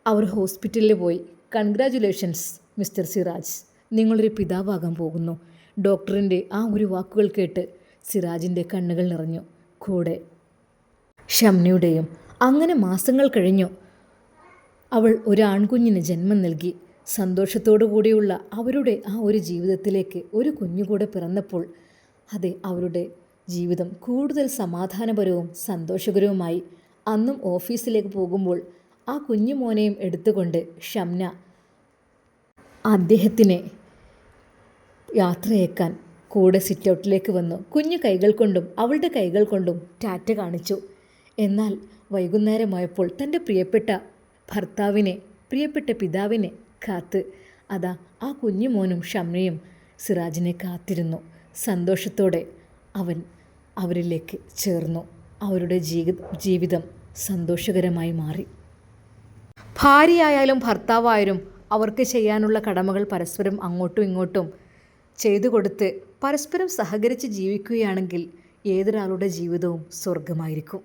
അവർ ഹോസ്പിറ്റലിൽ പോയി. കൺഗ്രാജുലേഷൻസ് മിസ്റ്റർ സിറാജ്, നിങ്ങളൊരു പിതാവാകാൻ പോകുന്നു. ഡോക്ടറിൻ്റെ ആ ഒരു വാക്കുകൾ കേട്ട് സിറാജിൻ്റെ കണ്ണുകൾ നിറഞ്ഞു. കൂടെ ഷംനയുടെയും. അങ്ങനെ മാസങ്ങൾ കഴിഞ്ഞു. അവൾ ഒരു ആൺകുഞ്ഞിന് ജന്മം നൽകി. സന്തോഷത്തോടു കൂടിയുള്ള അവരുടെ ആ ഒരു ജീവിതത്തിലേക്ക് ഒരു കുഞ്ഞുകൂടെ പിറന്നപ്പോൾ അതെ, അവരുടെ ജീവിതം കൂടുതൽ സമാധാനപരവും സന്തോഷകരവുമായി. അന്നും ഓഫീസിലേക്ക് പോകുമ്പോൾ ആ കുഞ്ഞു മോനെയും എടുത്തുകൊണ്ട് ഷംന അദ്ദേഹത്തിനെ യാത്രയേക്കാൻ കൂടെ സിറ്റൗട്ടിലേക്ക് വന്നു. കുഞ്ഞു കൈകൾ കൊണ്ടും അവളുടെ കൈകൾ കൊണ്ടും ടാറ്റ കാണിച്ചു. എന്നാൽ വൈകുന്നേരമായപ്പോൾ തൻ്റെ പ്രിയപ്പെട്ട ഭർത്താവിനെ, പ്രിയപ്പെട്ട പിതാവിനെ കാത്ത് അതാ ആ കുഞ്ഞു മോനും ഷംനയും സിറാജിനെ കാത്തിരുന്നു. സന്തോഷത്തോടെ അവൻ അവരിലേക്ക് ചേർന്നു. അവരുടെ ജീവിതം സന്തോഷകരമായി മാറി. ഭാര്യയായാലും ഭർത്താവായാലും അവർക്ക് ചെയ്യാനുള്ള കടമകൾ പരസ്പരം അങ്ങോട്ടും ഇങ്ങോട്ടും ചെയ്തു കൊടുത്ത് പരസ്പരം സഹകരിച്ച് ജീവിക്കുകയാണെങ്കിൽ ഏതൊരാളുടെ ജീവിതവും സ്വർഗമായിരിക്കും.